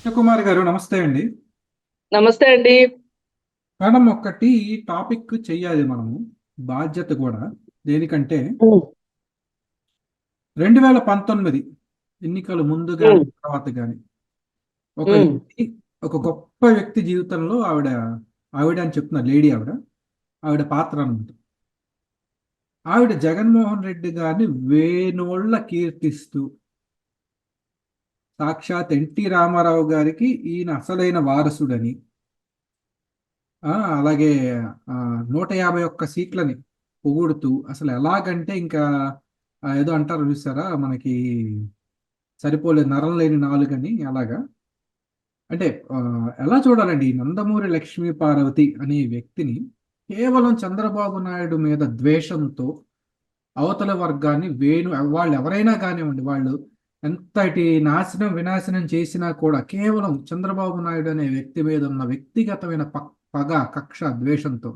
కృష్ణకుమారి గారు నమస్తే అండి. నమస్తే అండి. మేడం, ఒకటి టాపిక్ చెయ్యాలి మనము, బాధ్యత కూడా. దేనికంటే ఉమ్, 2019 ఎన్నికలు ముందు కానీ ఉమ్, తర్వాత కానీ ఒక ఉమ్. వ్యక్తి, ఒక గొప్ప వ్యక్తి జీవితంలో ఆవిడ ఆవిడ అని చెప్తున్నారు, లేడీ ఆవిడ పాత్ర అన్నమాట. ఆవిడ జగన్మోహన్ రెడ్డి గారిని వేనోళ్ల కీర్తిస్తూ సాక్షాత్ ఎన్టీ రామారావు గారికి ఈయన అసలైన వారసుడని, అలాగే ఆ, 151 సీట్లని పొగుడుతూ, అసలు ఎలాగంటే ఇంకా ఏదో అంటారు చూసారా మనకి, సరిపోలేదు నరం లేని నాలుగని అలాగా. అంటే ఆ, ఎలా చూడాలండి ఈ నందమూరి లక్ష్మీ పార్వతి అనే వ్యక్తిని? కేవలం చంద్రబాబు నాయుడు మీద ద్వేషంతో అవతల వర్గాన్ని వాళ్ళు ఎవరైనా కానివ్వండి, వాళ్ళు ఎంతటి నాశనం వినాశనం చేసినా కూడా కేవలం చంద్రబాబు నాయుడు అనే వ్యక్తి మీద ఉన్న వ్యక్తిగతమైన పగ, కక్ష, ద్వేషంతో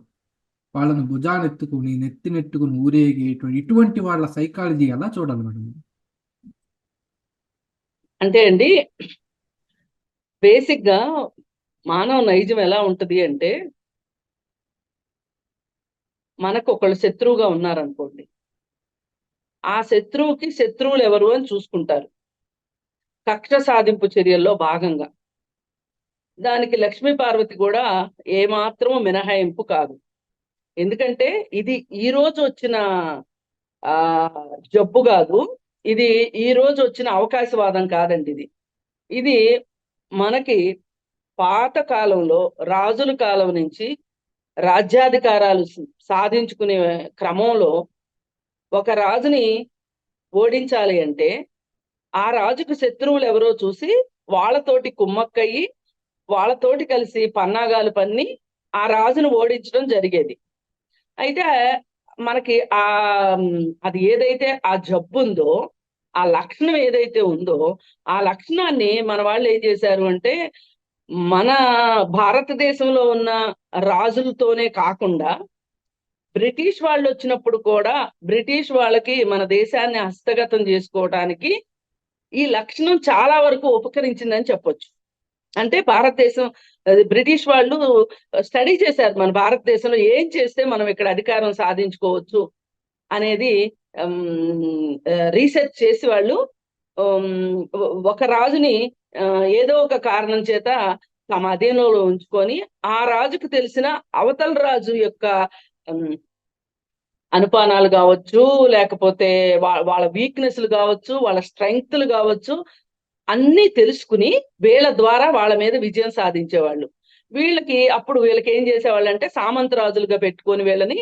వాళ్ళని భుజానెత్తుకుని నెత్తినెట్టుకుని ఊరేగేటువంటి ఇటువంటి వాళ్ళ సైకాలజీ ఎలా చూడాలి మేడం? అంటే అండి, బేసిక్ గా మానవ నైజం ఎలా ఉంటది అంటే, మనకు ఒకళ్ళు శత్రువుగా ఉన్నారనుకోండి, ఆ శత్రువుకి శత్రువులు ఎవరు అని చూసుకుంటారు. కక్ష సాధింపు చర్యల్లో భాగంగా దానికి లక్ష్మీ పార్వతి కూడా ఏమాత్రం మినహాయింపు కాదు. ఎందుకంటే ఇది ఈ రోజు వచ్చిన ఆ జబ్బు కాదు. ఇది ఈ రోజు వచ్చిన అవకాశవాదం కాదండి. ఇది ఇది మనకి పాత కాలంలో రాజుల కాలం నుంచి రాజ్యాధికారాలు సాధించుకునే క్రమంలో ఒక రాజుని ఓడించాలి అంటే ఆ రాజుకు శత్రువులు ఎవరో చూసి వాళ్ళతోటి కుమ్మక్కయ్యి వాళ్ళతోటి కలిసి పన్నాగాలు పన్ని ఆ రాజును ఓడించడం జరిగేది. అయితే మనకి అది ఏదైతే ఆ జబ్బు ఉందో, ఆ లక్షణం ఏదైతే ఉందో, ఆ లక్షణాన్ని మన వాళ్ళు ఏం చేశారు అంటే, మన భారతదేశంలో ఉన్న రాజులతోనే కాకుండా బ్రిటిష్ వాళ్ళు వచ్చినప్పుడు కూడా బ్రిటిష్ వాళ్ళకి మన దేశాన్ని హస్తగతం చేసుకోవడానికి ఈ లక్షణం చాలా వరకు ఉపకరించిందని చెప్పొచ్చు. అంటే భారతదేశం, బ్రిటిష్ వాళ్ళు స్టడీ చేశారు మన భారతదేశంలో ఏం చేస్తే మనం ఇక్కడ అధికారం సాధించుకోవచ్చు అనేది. రీసెర్చ్ చేసి వాళ్ళు ఒక రాజుని ఏదో ఒక కారణం చేత తమ అధీనంలో ఉంచుకొని ఆ రాజుకు తెలిసిన అవతల రాజు యొక్క అనుపానాలు కావచ్చు, లేకపోతే వాళ్ళ వీక్నెస్లు కావచ్చు, వాళ్ళ స్ట్రెంగ్త్లు కావచ్చు, అన్నీ తెలుసుకుని వీళ్ళ ద్వారా వాళ్ళ మీద విజయం సాధించేవాళ్ళు. వీళ్ళకి ఏం చేసేవాళ్ళు అంటే సామంతరాజులుగా పెట్టుకొని వీళ్ళని,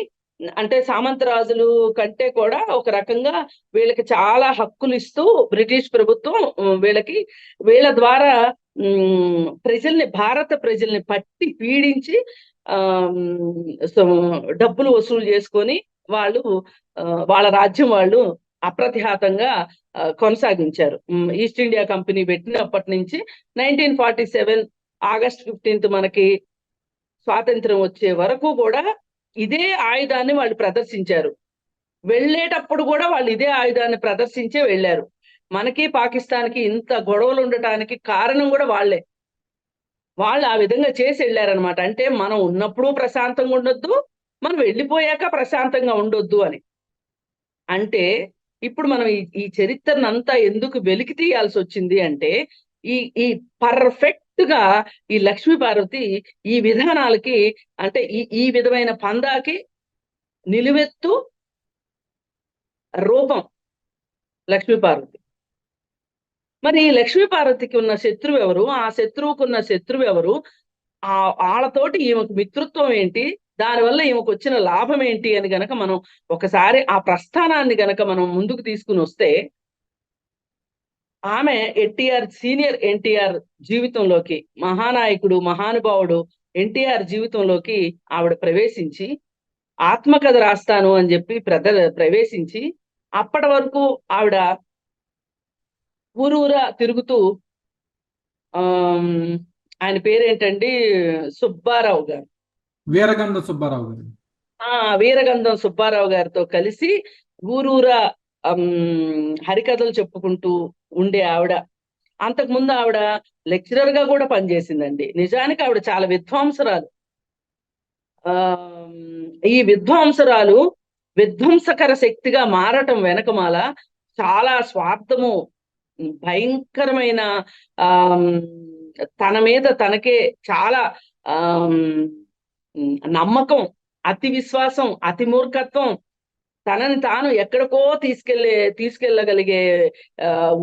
అంటే సామంతరాజులు కంటే కూడా ఒక రకంగా వీళ్ళకి చాలా హక్కులు ఇస్తూ బ్రిటిష్ ప్రభుత్వం వీళ్ళ ద్వారా భారత ప్రజల్ని పట్టి పీడించి ఆ డబ్బులు వసూలు చేసుకొని వాళ్ళు వాళ్ళ రాజ్యం వాళ్ళు అప్రతిహాతంగా కొనసాగించారు. ఈస్ట్ ఇండియా కంపెనీ పెట్టినప్పటి నుంచి 1947 ఆగస్ట్ 15 మనకి స్వాతంత్రం వచ్చే వరకు కూడా ఇదే ఆయుధాన్ని వాళ్ళు ప్రదర్శించారు. వెళ్ళేటప్పుడు కూడా వాళ్ళు ఇదే ఆయుధాన్ని ప్రదర్శించే వెళ్ళారు. మనకి పాకిస్తాన్కి ఇంత గొడవలు ఉండటానికి కారణం కూడా వాళ్ళే. వాళ్ళు ఆ విధంగా చేసి వెళ్ళారనమాట. అంటే మనం ఉన్నప్పుడు ప్రశాంతంగా ఉండొద్దు, మనం వెళ్ళిపోయాక ప్రశాంతంగా ఉండొద్దు అని. అంటే ఇప్పుడు మనం ఈ చరిత్రనంతా ఎందుకు వెలికి తీయాల్సి వచ్చింది అంటే, ఈ ఈ పర్ఫెక్ట్ గా ఈ లక్ష్మీ పార్వతి ఈ విధానాలకి, అంటే ఈ విధమైన పందాకి నిలువెత్తు రూపం లక్ష్మీ పార్వతి. మరి ఈ లక్ష్మీ పార్వతికి ఉన్న శత్రువు ఎవరు, ఆ శత్రువుకున్న శత్రువు ఎవరు, వాళ్ళతోటి ఈమెకు మిత్రుత్వం ఏంటి, దానివల్ల ఈమెకు వచ్చిన లాభం ఏంటి అని గనక మనం ఒకసారి ఆ ప్రస్థానాన్ని గనక మనం ముందుకు తీసుకుని వస్తే, ఆమె సీనియర్ ఎన్టీఆర్ జీవితంలోకి, మహానాయకుడు మహానుభావుడు ఎన్టీఆర్ జీవితంలోకి ఆవిడ ప్రవేశించి ఆత్మకథ రాస్తాను అని చెప్పి ప్రవేశించి అప్పటి వరకు ఆవిడ ఊరూరా తిరుగుతూ, ఆ ఆయన పేరేంటండి, సుబ్బారావు గారు, వీరగంధ సుబ్బారావు గారు. వీరగంధం సుబ్బారావు గారితో కలిసి ఊరూరా హరికథలు చెప్పుకుంటూ ఉండే ఆవిడ. అంతకుముందు ఆవిడ లెక్చరర్ గా కూడా పనిచేసిందండి. నిజానికి ఆవిడ చాలా విద్వాంసరాలు. ఆ ఈ విద్వాంసరాలు విధ్వంసకర శక్తిగా మారటం వెనకమాల చాలా స్వార్థము, భయంకరమైన ఆ తన మీద తనకే చాలా ఆ నమ్మకం, అతి విశ్వాసం, అతి మూర్ఖత్వం, తనని తాను ఎక్కడికో తీసుకెళ్ళగలిగే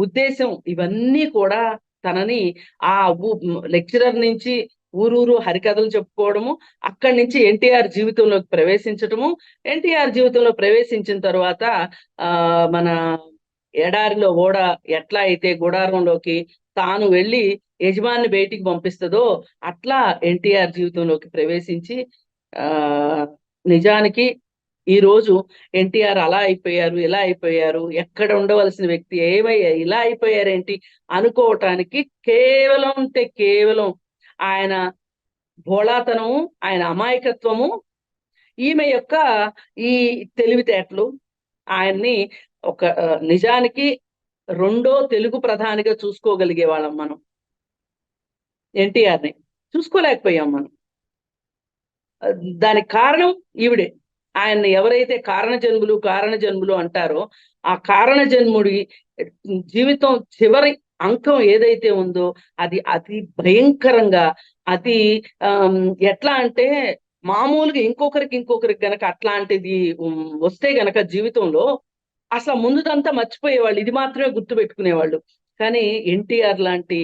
ఉద్దేశం, ఇవన్నీ కూడా తనని ఆ లెక్చరర్ నుంచి ఊరూరు హరికథలు చెప్పుకోవడము, అక్కడి నుంచి ఎన్టీఆర్ జీవితంలోకి ప్రవేశించటము, ఎన్టీఆర్ జీవితంలో ప్రవేశించిన తర్వాత మన ఎడారిలో ఓడ ఎట్లా అయితే గుడారంలోకి తాను వెళ్ళి యజమాని బయటికి పంపిస్తుందో అట్లా ఎన్టీఆర్ జీవితంలోకి ప్రవేశించి ఆ నిజానికి ఈ రోజు ఎన్టీఆర్ అలా అయిపోయారు, ఇలా అయిపోయారు, ఎక్కడ ఉండవలసిన వ్యక్తి ఏమయ్యా ఇలా అయిపోయారేంటి అనుకోవటానికి కేవలం ఆయన భోళాతనము, ఆయన అమాయకత్వము, ఈమె యొక్క ఈ తెలివితేటలు ఆయన్ని ఒక నిజానికి రెండో తెలుగు ప్రధానిగా చూసుకోగలిగే వాళ్ళం మనం. ఎన్టీఆర్ని చూసుకోలేకపోయాం మనం. దానికి కారణం ఈవిడే. ఆయన్ని ఎవరైతే కారణ జన్ములు అంటారో ఆ కారణ జన్ముడి జీవితం చివరి అంకం ఏదైతే ఉందో అది అతి భయంకరంగా, అతి ఎట్లా అంటే మామూలుగా ఇంకొకరికి గనక అట్లాంటిది వస్తే గనక జీవితంలో అసలు ముందుదంతా మర్చిపోయేవాళ్ళు, ఇది మాత్రమే గుర్తు పెట్టుకునేవాళ్ళు. కానీ ఎన్టీఆర్ లాంటి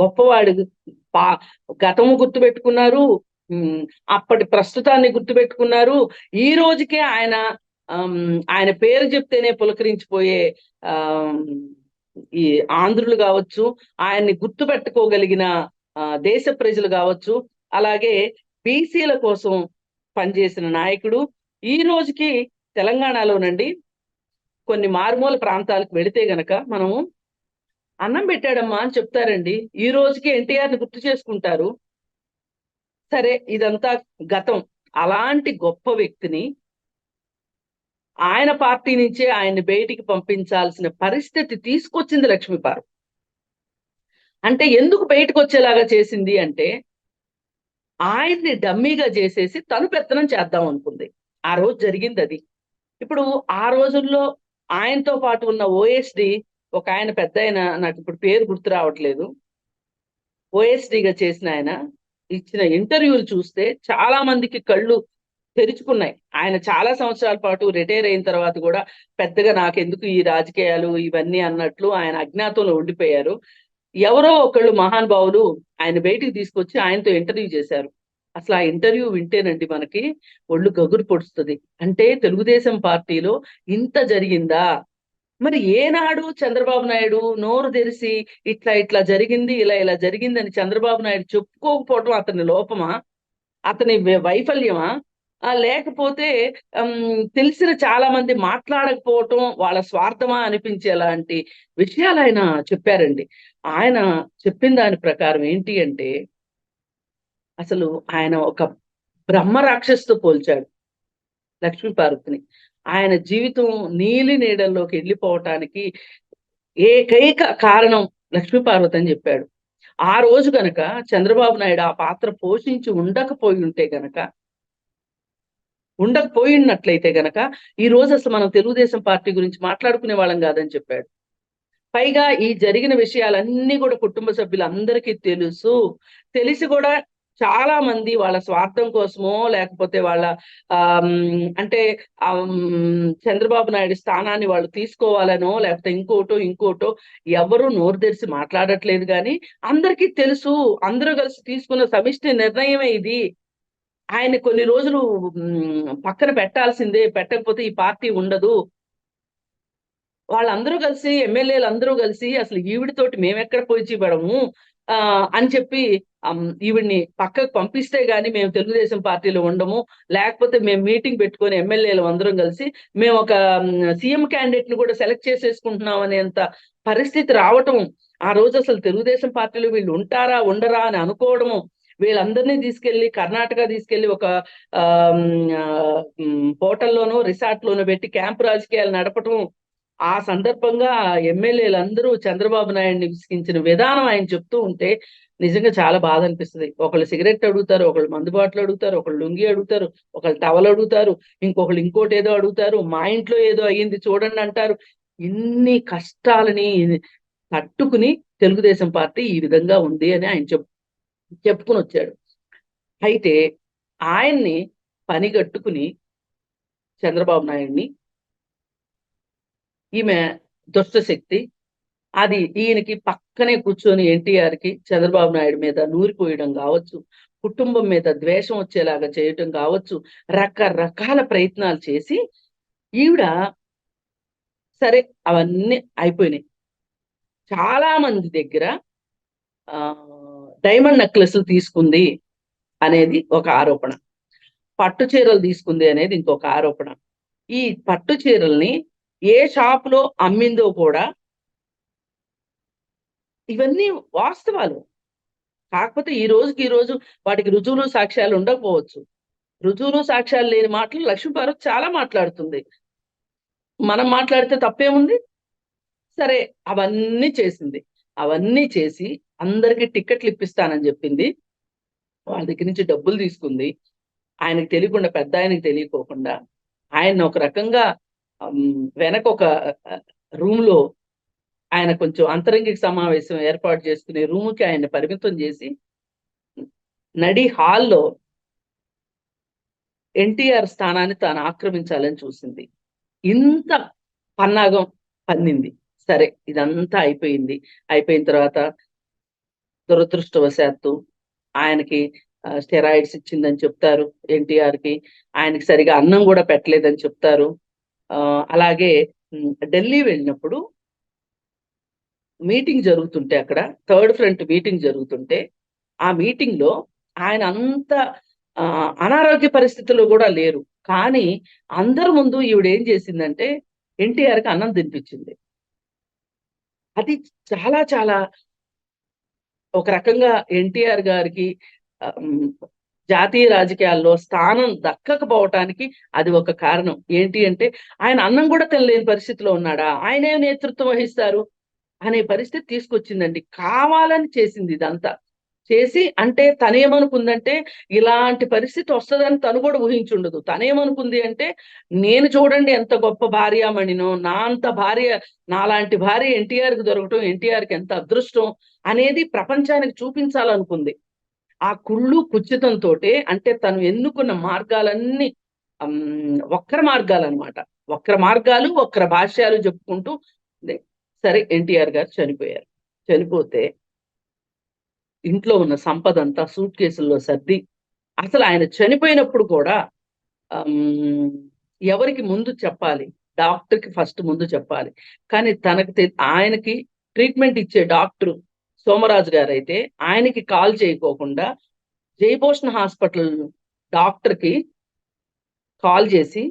గొప్పవాడు గతము గుర్తు పెట్టుకున్నారు, అప్పటి ప్రస్తుతాన్ని గుర్తుపెట్టుకున్నారు. ఈ రోజుకే ఆయన పేరు చెప్తేనే పులకరించిపోయే ఈ ఆంధ్రులు కావచ్చు, ఆయన్ని గుర్తుపెట్టుకోగలిగిన దేశ ప్రజలు కావచ్చు, అలాగే బీసీల కోసం పనిచేసిన నాయకుడు. ఈ రోజుకి తెలంగాణలోనండి కొన్ని మారుమూల ప్రాంతాలకు వెళితే గనక మనము అన్నం పెట్టాడమ్మా అని చెప్తారండి. ఈ రోజుకి ఎన్టీఆర్ని గుర్తు చేసుకుంటారు. సరే, ఇదంతా గతం. అలాంటి గొప్ప వ్యక్తిని ఆయన పార్టీ నుంచే ఆయన్ని బయటికి పంపించాల్సిన పరిస్థితి తీసుకొచ్చింది లక్ష్మీపార్వతి. అంటే ఎందుకు బయటకు వచ్చేలాగా చేసింది అంటే ఆయన్ని డమ్మీగా చేసేసి తను పెత్తనం చేద్దాం అనుకుంది. ఆ రోజు జరిగింది అది. ఇప్పుడు ఆ రోజుల్లో ఆయనతో పాటు ఉన్న ఓఎస్డి ఒక ఆయన పెద్ద ఆయన, నాకు ఇప్పుడు పేరు గుర్తు రావట్లేదు, ఓఎస్డిగా చేసిన ఆయన ఇచ్చిన ఇంటర్వ్యూలు చూస్తే చాలా మందికి కళ్ళు తెరుచుకున్నాయి. ఆయన చాలా సంవత్సరాల పాటు రిటైర్ అయిన తర్వాత కూడా పెద్దగా నాకెందుకు ఈ రాజకీయాలు ఇవన్నీ అన్నట్లు ఆయన అజ్ఞాతంలో ఉండిపోయారు. ఎవరో ఒకళ్ళు మహానుభావులు ఆయన బయటికి తీసుకొచ్చి ఆయనతో ఇంటర్వ్యూ చేశారు. అసలు ఆ ఇంటర్వ్యూ వింటేనండి మనకి ఒళ్ళు గగురు పొడుస్తుంది. అంటే తెలుగుదేశం పార్టీలో ఇంత జరిగిందా? మరి ఏనాడు చంద్రబాబు నాయుడు నోరు తెరిసి ఇట్లా జరిగింది, ఇలా జరిగిందని చంద్రబాబు నాయుడు చెప్పుకోకపోవడం అతని లోపమా, అతని వైఫల్యమా, లేకపోతే తెలిసిన చాలా మంది మాట్లాడకపోవటం వాళ్ళ స్వార్థమా అనిపించేలాంటి విషయాలు ఆయన చెప్పారండి. ఆయన చెప్పిన దాని ప్రకారం ఏంటి అంటే అసలు ఆయన ఒక బ్రహ్మ రాక్షసుతో పోల్చాడు లక్ష్మీపార్వతిని. ఆయన జీవితం నీలి నీడల్లోకి వెళ్ళిపోవటానికి ఏకైక కారణం లక్ష్మీపార్వతి అని చెప్పాడు. ఆ రోజు గనక చంద్రబాబు నాయుడు ఆ పాత్ర పోషించి ఉండకపోయినట్లయితే గనక ఈ రోజు అసలు మనం తెలుగుదేశం పార్టీ గురించి మాట్లాడుకునే వాళ్ళం కాదని చెప్పాడు. పైగా ఈ జరిగిన విషయాలన్నీ కూడా కుటుంబ సభ్యులందరికీ తెలిసి కూడా చాలా మంది వాళ్ళ స్వార్థం కోసమో లేకపోతే వాళ్ళ అంటే చంద్రబాబు నాయుడు స్థానాన్ని వాళ్ళు తీసుకోవాలనో లేకపోతే ఇంకోటో ఎవరు నోరు తెరిచి మాట్లాడట్లేదు. కానీ అందరికీ తెలుసు, అందరూ కలిసి తీసుకున్న సమిష్టి నిర్ణయమే ఇది. ఆయన కొన్ని రోజులు పక్కన పెట్టాల్సిందే, పెట్టకపోతే ఈ పార్టీ ఉండదు. వాళ్ళందరూ కలిసి, ఎమ్మెల్యేలు అందరూ కలిసి అసలు ఈవిడితోటి మేమెక్కడ పోయిపడము అని చెప్పి ఈవిడ్ని పక్కకు పంపిస్తే గాని మేము తెలుగుదేశం పార్టీలో ఉండము, లేకపోతే మేము మీటింగ్ పెట్టుకొని ఎమ్మెల్యేలు అందరం కలిసి మేము ఒక సీఎం క్యాండిడేట్ ని కూడా సెలెక్ట్ చేసేసుకుంటున్నాం అనేంత పరిస్థితి రావటం. ఆ రోజు అసలు తెలుగుదేశం పార్టీలో వీళ్ళు ఉంటారా ఉండరా అని అనుకోవడము, వీళ్ళందరినీ తీసుకెళ్లి కర్ణాటక తీసుకెళ్లి ఒక హోటల్లోనో రిసార్ట్ లోనో పెట్టి క్యాంప్ రాజకీయాలు నడపటం, ఆ సందర్భంగా ఎమ్మెల్యేలందరూ చంద్రబాబు నాయుడిని విసిగించిన విధానం ఆయన చెప్తూ ఉంటే నిజంగా చాలా బాధ అనిపిస్తుంది. ఒకళ్ళు సిగరెట్ అడుగుతారు, ఒకళ్ళు మందు బాటలు అడుగుతారు, ఒకళ్ళు లుంగి అడుగుతారు, ఒకళ్ళు టవల్ అడుగుతారు, ఇంకొకళ్ళు ఇంకోటి ఏదో అడుగుతారు, మా ఇంట్లో ఏదో అయ్యింది చూడండి అంటారు. ఇన్ని కష్టాలని తట్టుకుని తెలుగుదేశం పార్టీ ఈ విధంగా ఉంది అని ఆయన చెప్పుకుని వచ్చాడు. అయితే ఆయన్ని పనిగట్టుకుని చంద్రబాబు నాయుడిని ఈమె దుష్ట శక్తి అది ఈయనకి పక్కనే కూర్చొని ఎన్టీఆర్కి చంద్రబాబు నాయుడు మీద నూరిపోయడం కావచ్చు, కుటుంబం మీద ద్వేషం వచ్చేలాగా చేయటం కావచ్చు, రకరకాల ప్రయత్నాలు చేసి ఈవిడ సరే అవన్నీ అయిపోయినాయి. చాలా మంది దగ్గర డైమండ్ నెక్లెస్లు తీసుకుంది అనేది ఒక ఆరోపణ, పట్టు చీరలు తీసుకుంది అనేది ఇంకొక ఆరోపణ. ఈ పట్టు చీరల్ని ఏ షాపులో అమ్మిందో కూడా ఇవన్నీ వాస్తవాలు. కాకపోతే ఈ రోజు వాటికి రుజువులు సాక్ష్యాలు ఉండకపోవచ్చు. రుజువులు సాక్ష్యాలు లేని మాటలు లక్ష్మీపార్వతి చాలా మాట్లాడుతుంది. మనం మాట్లాడితే తప్పేముంది? సరే అవన్నీ చేసింది. అవన్నీ చేసి అందరికి టికెట్లు ఇప్పిస్తానని చెప్పింది. వాళ్ళ దగ్గర నుంచి డబ్బులు తీసుకుంది. ఆయనకు తెలియకుండా, పెద్ద ఆయనకు తెలియకోకుండా ఆయన ఒక రకంగా వెనక ఒక రూమ్ లో ఆయన కొంచెం అంతరంగిక సమావేశం ఏర్పాటు చేసుకునే రూముకి ఆయన పరిమితం చేసి నడి హాల్లో ఎన్టీఆర్ స్థానాన్ని తాను ఆక్రమించాలని చూసింది. ఇంత పన్నాగం పన్నింది. సరే ఇదంతా అయిపోయింది. అయిపోయిన తర్వాత దురదృష్టవశాత్తు ఆయనకి స్టెరాయిడ్స్ ఇచ్చిందని చెప్తారు ఎన్టీఆర్కి. ఆయనకి సరిగా అన్నం కూడా పెట్టలేదని చెప్తారు. అలాగే ఢిల్లీ వెళ్ళినప్పుడు మీటింగ్ జరుగుతుంటే, అక్కడ థర్డ్ ఫ్రంట్ మీటింగ్ జరుగుతుంటే, ఆ మీటింగ్ లో ఆయన అంత అనారోగ్య పరిస్థితుల్లో కూడా లేరు. కానీ అందరి ముందు ఈవిడ ఏం చేసిందంటే ఎన్టీఆర్కి అన్నం తినిపించింది. అది చాలా చాలా ఒక రకంగా ఎన్టీఆర్ గారికి జాతీయ రాజకీయాల్లో స్థానం దక్కకపోవటానికి అది ఒక కారణం. ఏంటి అంటే ఆయన అన్నం కూడా తినలేని పరిస్థితిలో ఉన్నాడా, ఆయనే నేతృత్వం వహిస్తారు అనే పరిస్థితి తీసుకొచ్చిందండి. కావాలని చేసింది ఇదంతా. చేసి అంటే తనేమనుకుందంటే ఇలాంటి పరిస్థితి వస్తుందని తను కూడా ఊహించుండదు. తనేమనుకుంది అంటే నేను చూడండి ఎంత గొప్ప భార్యామణినో, నా అంత భార్య, నాలాంటి భార్య ఎన్టీఆర్కి దొరకటం ఎన్టీఆర్కి ఎంత అదృష్టం అనేది ప్రపంచానికి చూపించాలనుకుంది. ఆ కుళ్ళు కుచితంతో అంటే తను ఎన్నుకున్న మార్గాలన్నీ వక్ర మార్గాలు అనమాట. వక్ర మార్గాలు, వక్ర భాష్యాలు చెప్పుకుంటూ సరే ఎన్టీఆర్ గారు చనిపోయారు. చనిపోతే ఇంట్లో ఉన్న సంపద అంతా సూట్ కేసుల్లో సర్ది, అసలు ఆయన చనిపోయినప్పుడు కూడా ఎవరికి ముందు చెప్పాలి, డాక్టర్కి ఫస్ట్ ముందు చెప్పాలి. కానీ ఆయనకి ట్రీట్మెంట్ ఇచ్చే డాక్టర్ సోమరాజు గారు అయితే ఆయనకి కాల్ చేయకోకుండా జయభూషణ్ హాస్పిటల్ డాక్టర్కి కాల్ చేసి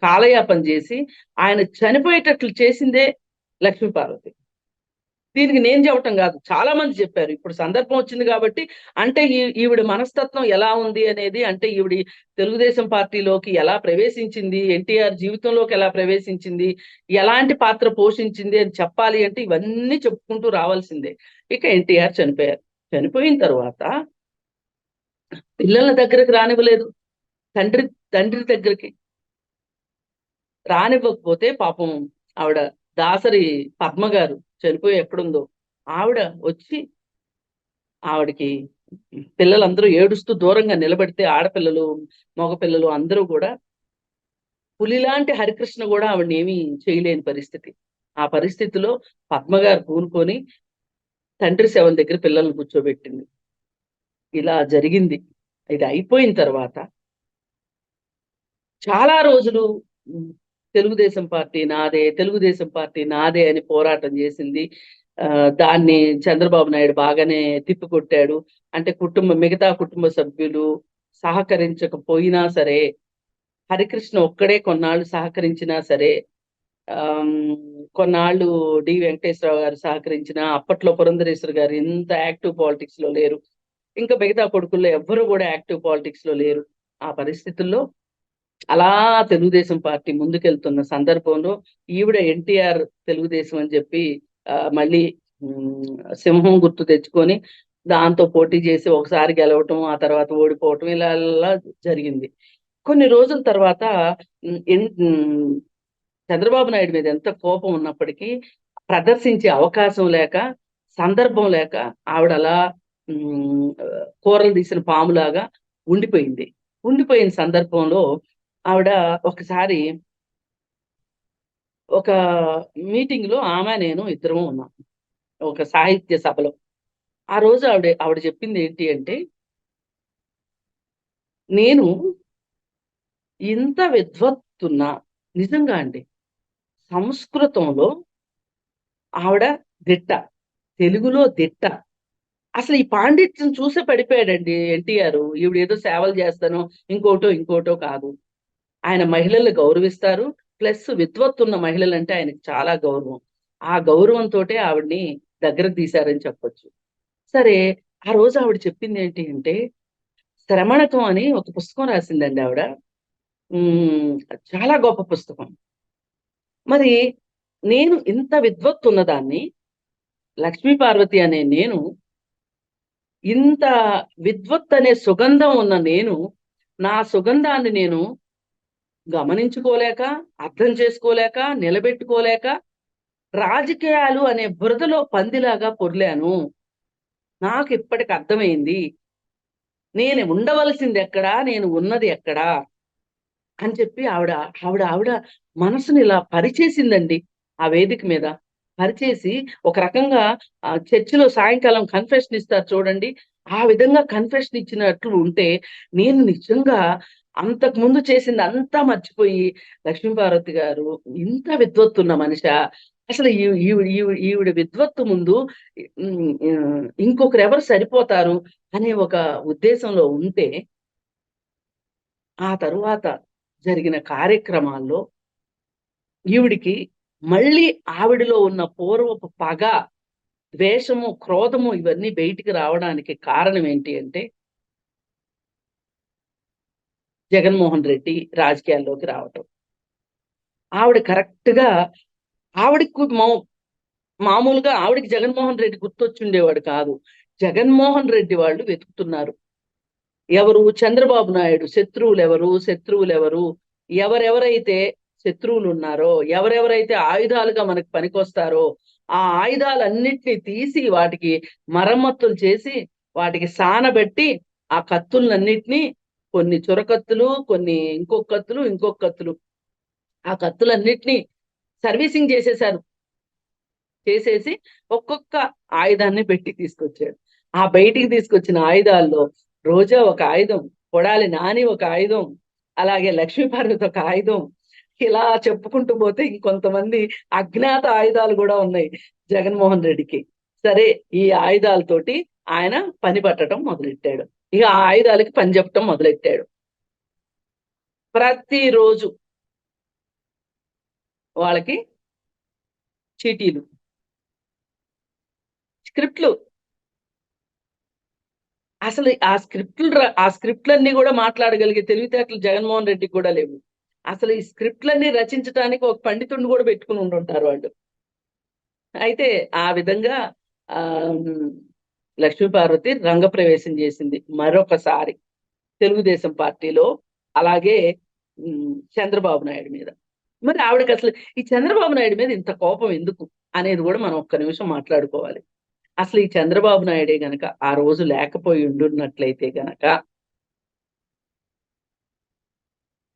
కాలయాపన చేసి ఆయన చనిపోయేటట్లు చేసిందే లక్ష్మీపార్వతి. దీనికి నేను చెప్పటం కాదు, చాలా మంది చెప్పారు. ఇప్పుడు సందర్భం వచ్చింది కాబట్టి అంటే ఈవిడ మనస్తత్వం ఎలా ఉంది అనేది, అంటే ఈవిడ తెలుగుదేశం పార్టీలోకి ఎలా ప్రవేశించింది, ఎన్టీఆర్ జీవితంలోకి ఎలా ప్రవేశించింది, ఎలాంటి పాత్ర పోషించింది అని చెప్పాలి అంటే ఇవన్నీ చెప్పుకుంటూ రావాల్సిందే. ఇక ఎన్టీఆర్ చనిపోయారు. చనిపోయిన తర్వాత పిల్లల దగ్గరికి రానివ్వలేదు. తండ్రి దగ్గరికి రానివ్వకపోతే పాపం ఆవిడ దాసరి పద్మ గారు చనిపోయి ఎక్కడుందో ఆవిడ వచ్చి ఆవిడకి పిల్లలందరూ ఏడుస్తూ దూరంగా నిలబడితే ఆడపిల్లలు మగపిల్లలు అందరూ కూడా పులిలాంటి హరికృష్ణ కూడా ఆవిడని ఏమీ చేయలేని పరిస్థితి. ఆ పరిస్థితిలో పద్మగారు పూనుకొని తండ్రి శవం దగ్గర పిల్లల్ని కూర్చోబెట్టింది. ఇలా జరిగింది. ఇది అయిపోయిన తర్వాత చాలా రోజులు తెలుగుదేశం పార్టీ నాదే, తెలుగుదేశం పార్టీ నాదే అని పోరాటం చేసింది. దాన్ని చంద్రబాబు నాయుడు బాగానే తిప్పికొట్టాడు. అంటే మిగతా కుటుంబ సభ్యులు సహకరించకపోయినా సరే, హరికృష్ణ ఒక్కడే కొన్నాళ్ళు సహకరించినా సరే, కొన్నాళ్ళు డి వెంకటేశ్వరరావు గారు సహకరించిన, అప్పట్లో పురంధరేశ్వరి గారు ఇంత యాక్టివ్ పాలిటిక్స్ లో లేరు, ఇంకా మిగతా కొడుకుల్లో ఎవ్వరూ కూడా యాక్టివ్ పాలిటిక్స్ లో లేరు. ఆ పరిస్థితుల్లో అలా తెలుగుదేశం పార్టీ ముందుకెళ్తున్న సందర్భంలో ఈవిడ ఎన్టీఆర్ తెలుగుదేశం అని చెప్పి మళ్ళీ సింహం గుర్తు తెచ్చుకొని దాంతో పోటీ చేసి ఒకసారి గెలవటం, ఆ తర్వాత ఓడిపోవటం ఇలా జరిగింది. కొన్ని రోజుల తర్వాత చంద్రబాబు నాయుడు మీద ఎంత కోపం ఉన్నప్పటికీ ప్రదర్శించే అవకాశం లేక, సందర్భం లేక ఆవిడ అలా కూరలు తీసిన పాములాగా ఉండిపోయింది. ఉండిపోయిన సందర్భంలో ఆవిడ ఒకసారి ఒక మీటింగ్ లో నేను ఇద్దరం ఉన్నాం ఒక సాహిత్య సభలో. ఆ రోజు ఆవిడ చెప్పింది ఏంటి అంటే, నేను ఇంత విద్వత్తున్నా, నిజంగా అండి, సంస్కృతంలో ఆవిడ దిట్ట, తెలుగులో దిట్ట. అసలు ఈ పాండిత్యం చూసే పడిపోయాడండి ఎన్టీఆర్. ఈవిడ ఏదో సేవలు చేస్తానో ఇంకోటో కాదు. ఆయన మహిళలు గౌరవిస్తారు, ప్లస్ విద్వత్తున్న మహిళలు అంటే ఆయనకు చాలా గౌరవం. ఆ గౌరవంతో ఆవిడ్ని దగ్గరకు తీశారని చెప్పొచ్చు. సరే, ఆ రోజు ఆవిడ చెప్పింది ఏంటి అంటే, శ్రమణకం అని ఒక పుస్తకం రాసిందండి ఆవిడ. చాలా గొప్ప పుస్తకం. మరి నేను ఇంత విద్వత్తు ఉన్నదాన్ని, లక్ష్మీ పార్వతి అనే నేను, ఇంత విద్వత్ అనే సుగంధం ఉన్న నేను, నా సుగంధాన్ని నేను గమనించుకోలేక, అర్థం చేసుకోలేక, నిలబెట్టుకోలేక రాజకీయాలు అనే బురదలో పందిలాగా పొర్లాను. నాకు ఇప్పటికి అర్థమైంది, నేను ఉండవలసింది ఎక్కడా, నేను ఉన్నది ఎక్కడా అని చెప్పి ఆవిడ ఆవిడ ఆవిడ మనసుని ఇలా పరిచేసిందండి ఆ వేదిక మీద. పరిచేసి ఒక రకంగా చర్చిలో సాయంకాలం కన్ఫెషన్ ఇస్తారు చూడండి, ఆ విధంగా కన్ఫెషన్ ఇచ్చినట్లు ఉంటే, నేను నిజంగా అంతకు ముందు చేసింది అంతా మర్చిపోయి, లక్ష్మీపార్వతి గారు ఇంత విద్వత్తున్న మనిషా, అసలు ఈవిడ విద్వత్తు ముందు ఇంకొకరు ఎవరు సరిపోతారు అనే ఒక ఉద్దేశంలో ఉంటే, ఆ తరువాత జరిగిన కార్యక్రమాల్లో ఈవిడికి మళ్ళీ ఆవిడలో ఉన్న పూర్వపు పగ, ద్వేషము, క్రోధము ఇవన్నీ బయటికి రావడానికి కారణం ఏంటి అంటే, జగన్మోహన్ రెడ్డి రాజకీయాల్లోకి రావటం. ఆవిడ కరెక్ట్ గా ఆవిడకు మామూలుగా ఆవిడకి జగన్మోహన్ రెడ్డి గుర్తొచ్చుండేవాడు కాదు. జగన్మోహన్ రెడ్డి వాళ్ళు వెతుకుతున్నారు. ఎవరు? చంద్రబాబు నాయుడు శత్రువులెవరు, ఎవరెవరైతే శత్రువులు ఉన్నారో, ఎవరెవరైతే ఆయుధాలుగా మనకు పనికొస్తారో, ఆ ఆయుధాలన్నిటినీ తీసి వాటికి మరమ్మతులు చేసి, వాటికి సానబెట్టి, ఆ కత్తులన్నిటినీ, కొన్ని చురకత్తులు, కొన్ని ఇంకొక కత్తులు, ఆ కత్తులన్నిటినీ సర్వీసింగ్ చేసేసి ఒక్కొక్క ఆయుధాన్ని పెట్టి తీసుకొచ్చాడు. ఆ బయటికి తీసుకొచ్చిన ఆయుధాల్లో రోజా ఒక ఆయుధం, కొడాలి నాని ఒక ఆయుధం, అలాగే లక్ష్మీపార్వతి ఒక ఆయుధం, ఇలా చెప్పుకుంటూ పోతే ఇంకొంతమంది అజ్ఞాత ఆయుధాలు కూడా ఉన్నాయి జగన్మోహన్ రెడ్డికి. సరే, ఈ ఆయుధాలతోటి ఆయన పని పట్టడం మొదలెట్టాడు. ఇక ఆ ఆయుధాలకి పని చెప్పటం మొదలెట్టాడు. ప్రతిరోజు వాళ్ళకి చీటీలు, స్క్రిప్ట్లు. అసలు ఆ స్క్రిప్ట్లన్నీ కూడా మాట్లాడగలిగే తెలివితేటలు జగన్మోహన్ రెడ్డికి కూడా లేవు. అసలు ఈ స్క్రిప్ట్లన్నీ రచించడానికి ఒక పండితుడిని కూడా పెట్టుకుని ఉండుంటారు వాళ్ళు. అయితే ఆ విధంగా ఆ లక్ష్మీపార్వతి రంగప్రవేశం చేసింది మరొకసారి తెలుగుదేశం పార్టీలో, అలాగే చంద్రబాబు నాయుడు మీద. మరి ఆవిడకి అసలు ఈ చంద్రబాబు నాయుడు మీద ఇంత కోపం ఎందుకు అనేది కూడా మనం ఒక్క నిమిషం మాట్లాడుకోవాలి. అసలు ఈ చంద్రబాబు నాయుడే గనక ఆ రోజు లేకపోయి ఉండున్నట్లయితే గనక,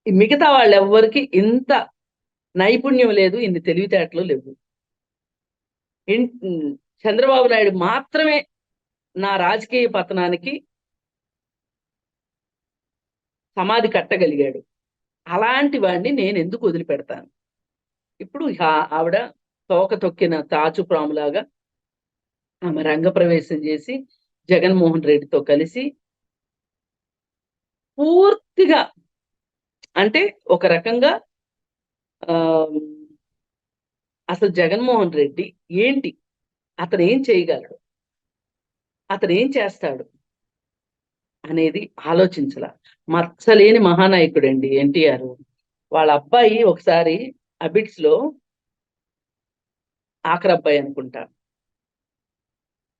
మిగతా వాళ్ళెవ్వరికి ఇంత నైపుణ్యం లేదు, ఇన్ని తెలివితేటలు లేవు. చంద్రబాబు నాయుడు మాత్రమే నా రాజకీయ పతనానికి సమాధి కట్టగలిగాడు. అలాంటి వాడిని నేను ఎందుకు వదిలిపెడతాను? ఇప్పుడు ఆవిడ తోక తొక్కిన తాచుప్రాములాగా ఆమె రంగప్రవేశం చేసి జగన్మోహన్ రెడ్డితో కలిసి పూర్తిగా, అంటే ఒక రకంగా అసలు జగన్మోహన్ రెడ్డి ఏంటి, అతను ఏం చేయగలడు, అతను ఏం చేస్తాడు అనేది ఆలోచించాల. మచ్చలేని మహానాయకుడు అండి ఎన్టీఆర్. వాళ్ళ అబ్బాయి ఒకసారి అబిడ్స్ లో, ఆఖరి అబ్బాయి అనుకుంటా,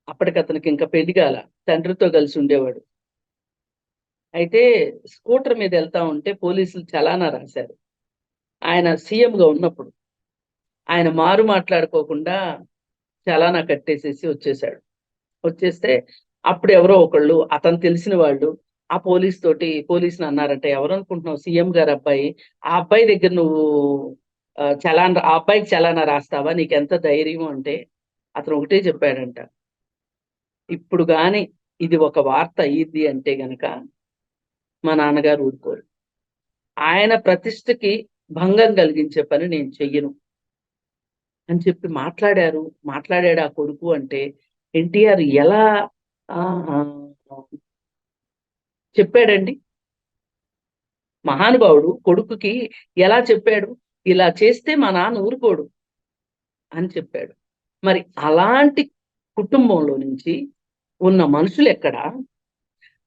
అప్పటికి అతనికి ఇంకా పెళ్లి కాల, తండ్రితో కలిసి ఉండేవాడు. అయితే స్కూటర్ మీద వెళ్తా ఉంటే పోలీసులు చలానా రాశారు. ఆయన సీఎంగా ఉన్నప్పుడు ఆయన మారు మాట్లాడుకోకుండా చలానా కట్టేసేసి వచ్చేసాడు. వచ్చేస్తే అప్పుడు ఎవరో ఒకళ్ళు అతను తెలిసిన వాళ్ళు ఆ పోలీసుని అన్నారంట, ఎవరు అనుకుంటున్నావు, సీఎం గారు అబ్బాయి, ఆ అబ్బాయి దగ్గర నువ్వు ఆ అబ్బాయికి చలానా రాస్తావా, నీకెంత ధైర్యం అంటే అతను ఒకటే చెప్పాడంట, ఇప్పుడు గాని ఇది ఒక వార్త అయ్యిద్ది అంటే గనక మా నాన్నగారు ఊరుకోరు, ఆయన ప్రతిష్టకి భంగం కలిగించే పని నేను చెయ్యను అని చెప్పి మాట్లాడాడు ఆ కొడుకు. అంటే ఎన్టీఆర్ ఎలా ఆ, ఆ, చెప్పాడండి, మహానుభావుడు కొడుకుకి ఎలా చెప్పాడు, ఇలా చేస్తే మా నాన్న ఊరుకోడు అని చెప్పాడు. మరి అలాంటి కుటుంబంలో నుంచి ఉన్న మనుషులు ఎక్కడ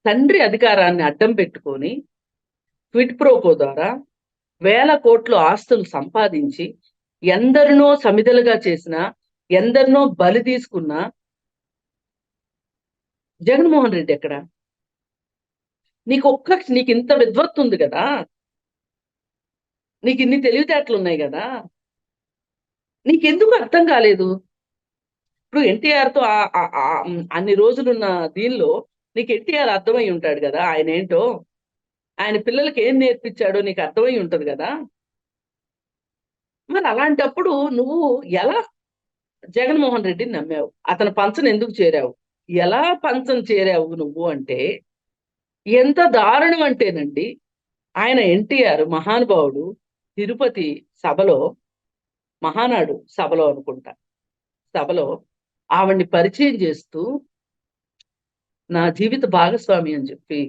తండ్రి అధికారాన్ని అడ్డం పెట్టుకొని క్విడ్ ప్రోకో ద్వారా వేల కోట్లు ఆస్తులు సంపాదించి ఎందరినో సమిధలుగా చేసిన, ఎందరినో బలి తీసుకున్న జగన్మోహన్ రెడ్డి ఎక్కడ? నీకు ఇంత విద్వత్తు ఉంది కదా, నీకు ఇన్ని తెలివితేటలు ఉన్నాయి కదా, నీకెందుకు అర్థం కాలేదు? ఇప్పుడు ఎన్టీఆర్తో అన్ని రోజులున్న దీనిలో నీకు ఎన్టీఆర్ అర్థమై ఉంటాడు కదా, ఆయన ఏంటో, ఆయన పిల్లలకి ఏం నేర్పించాడో నీకు అర్థమై ఉంటది కదా. మరి అలాంటప్పుడు నువ్వు ఎలా జగన్మోహన్ రెడ్డిని నమ్మావు? అతని పంచను ఎందుకు చేరావు? ఎలా పంచం చేరావు నువ్వు అంటే ఎంత దారుణం అంటేనండి, ఆయన ఎన్టీఆర్ మహానుభావుడు తిరుపతి సభలో, మహానాడు సభలో అనుకుంటా, సభలో ఆవిడ్ని పరిచయం చేస్తూ నా జీవిత భాగస్వామి అని చెప్పి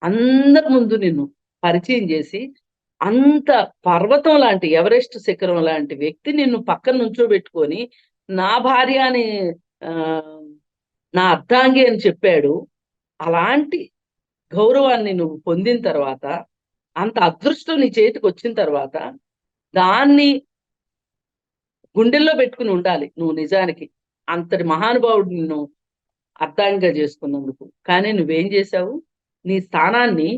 అందరి ముందు నిన్ను పరిచయం చేసి, అంత పర్వతం లాంటి ఎవరెస్ట్ శిఖరం లాంటి వ్యక్తి నిన్ను పక్కన నుంచోబెట్టుకొని నా భార్య అని, ఆ నా అర్ధాంగి అని చెప్పాడు. అలాంటి గౌరవాన్ని నువ్వు పొందిన తర్వాత, అంత అదృష్టం నీ చేతికి వచ్చిన తర్వాత దాన్ని గుండెల్లో పెట్టుకుని ఉండాలి నువ్వు నిజానికి, అంతటి మహానుభావుడు నిన్ను అర్థంగా చేసుకున్నందుకు. కానీ నువ్వేం చేశావు? నీ స్థానాన్ని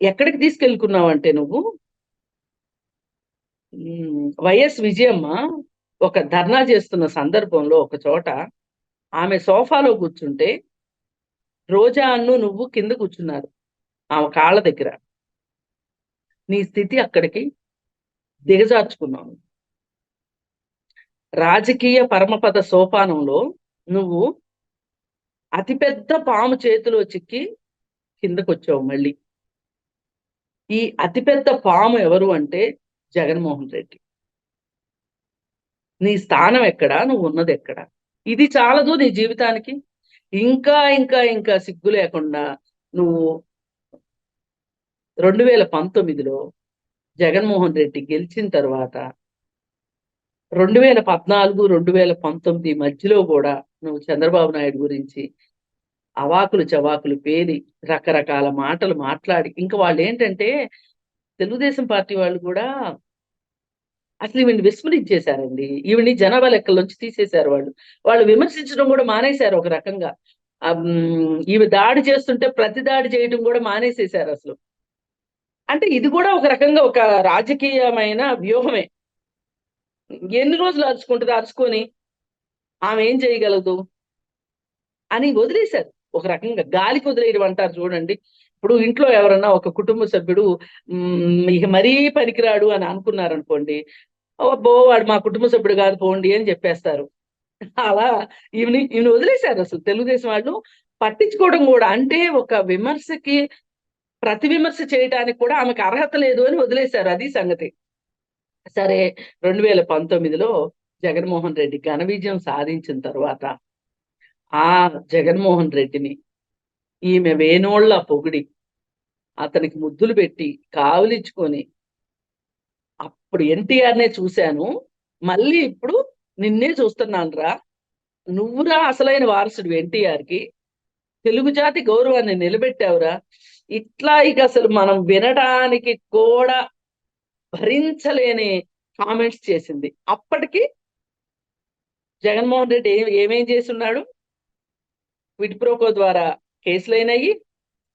ఎక్కడికి తీసుకెళ్ళుకున్నావు అంటే నువ్వు, వైఎస్ విజయమ్మ ఒక ధర్నా చేస్తున్న సందర్భంలో ఒక చోట ఆమె సోఫాలో కూర్చుంటే రోజా అన్ను నువ్వు కింద కూర్చున్నారు ఆమె కాళ్ళ దగ్గర. నీ స్థితి అక్కడికి దిగజార్చుకున్నావు. రాజకీయ పరమపద సోపానంలో నువ్వు అతిపెద్ద పాము చేతిలో చిక్కి కిందకొచ్చావు మళ్ళీ. ఈ అతిపెద్ద పాము ఎవరు అంటే జగన్మోహన్ రెడ్డి. నీ స్థానం ఎక్కడ, నువ్వు ఉన్నది ఎక్కడ? ఇది చాలదు నీ జీవితానికి? ఇంకా ఇంకా ఇంకా సిగ్గు లేకుండా నువ్వు 2019లో జగన్మోహన్ రెడ్డి గెలిచిన తర్వాత 2014, 2019 మధ్యలో కూడా నువ్వు చంద్రబాబు నాయుడు గురించి అవాకులు చవాకులు పేలి రకరకాల మాటలు మాట్లాడి, ఇంకా వాళ్ళు ఏంటంటే తెలుగుదేశం పార్టీ వాళ్ళు కూడా అసలు ఈవిని విస్మరించేశారండి. ఈవిని జనాభా లెక్కల్లోంచి తీసేశారు వాళ్ళు. వాళ్ళు విమర్శించడం కూడా మానేశారు ఒక రకంగా. ఈమె దాడి చేస్తుంటే ప్రతి దాడి చేయడం కూడా మానేసేశారు అసలు. అంటే ఇది కూడా ఒక రకంగా ఒక రాజకీయమైన వ్యూహమే. ఎన్ని రోజులు అరుచుకుంటుంది, అరుచుకొని ఆమె ఏం చేయగలదు అని వదిలేశారు. ఒక రకంగా గాలికి వదిలేయడం అంటారు చూడండి. ఇప్పుడు ఇంట్లో ఎవరన్నా ఒక కుటుంబ సభ్యుడు ఇక మరీ పనికిరాడు అని అనుకున్నారనుకోండి, అబ్బో వాడు మా కుటుంబ సభ్యుడు కాదు పోండి అని చెప్పేస్తారు. అలా ఈమెను వదిలేశారు. అసలు తెలుగుదేశం వాళ్ళు పట్టించుకోవడం కూడా, అంటే ఒక విమర్శకి ప్రతి విమర్శ చేయడానికి కూడా ఆమెకు అర్హత లేదు అని వదిలేశారు. అది సంగతి. సరే, 2019లో జగన్మోహన్ రెడ్డి ఘన విజయం సాధించిన తర్వాత ఆ జగన్మోహన్ రెడ్డిని ఈమె వేణోళ్ళ పొగిడి అతనికి ముద్దులు పెట్టి కావులిచ్చుకొని, అప్పుడు ఎన్టీఆర్నే చూశాను, మళ్ళీ ఇప్పుడు నిన్నే చూస్తున్నాను రా, నువ్వురా అసలైన వారసుడు ఎన్టీఆర్కి, తెలుగు జాతి గౌరవాన్ని నిలబెట్టావురా. ఇట్లా ఇక అసలు మనం వినడానికి కూడా భరించలేని కామెంట్స్ చేసింది. అప్పటికి జగన్మోహన్ రెడ్డి ఏమేం చేస్తున్నాడు? విడ్ప్రోకో ద్వారా కేసులైనవి,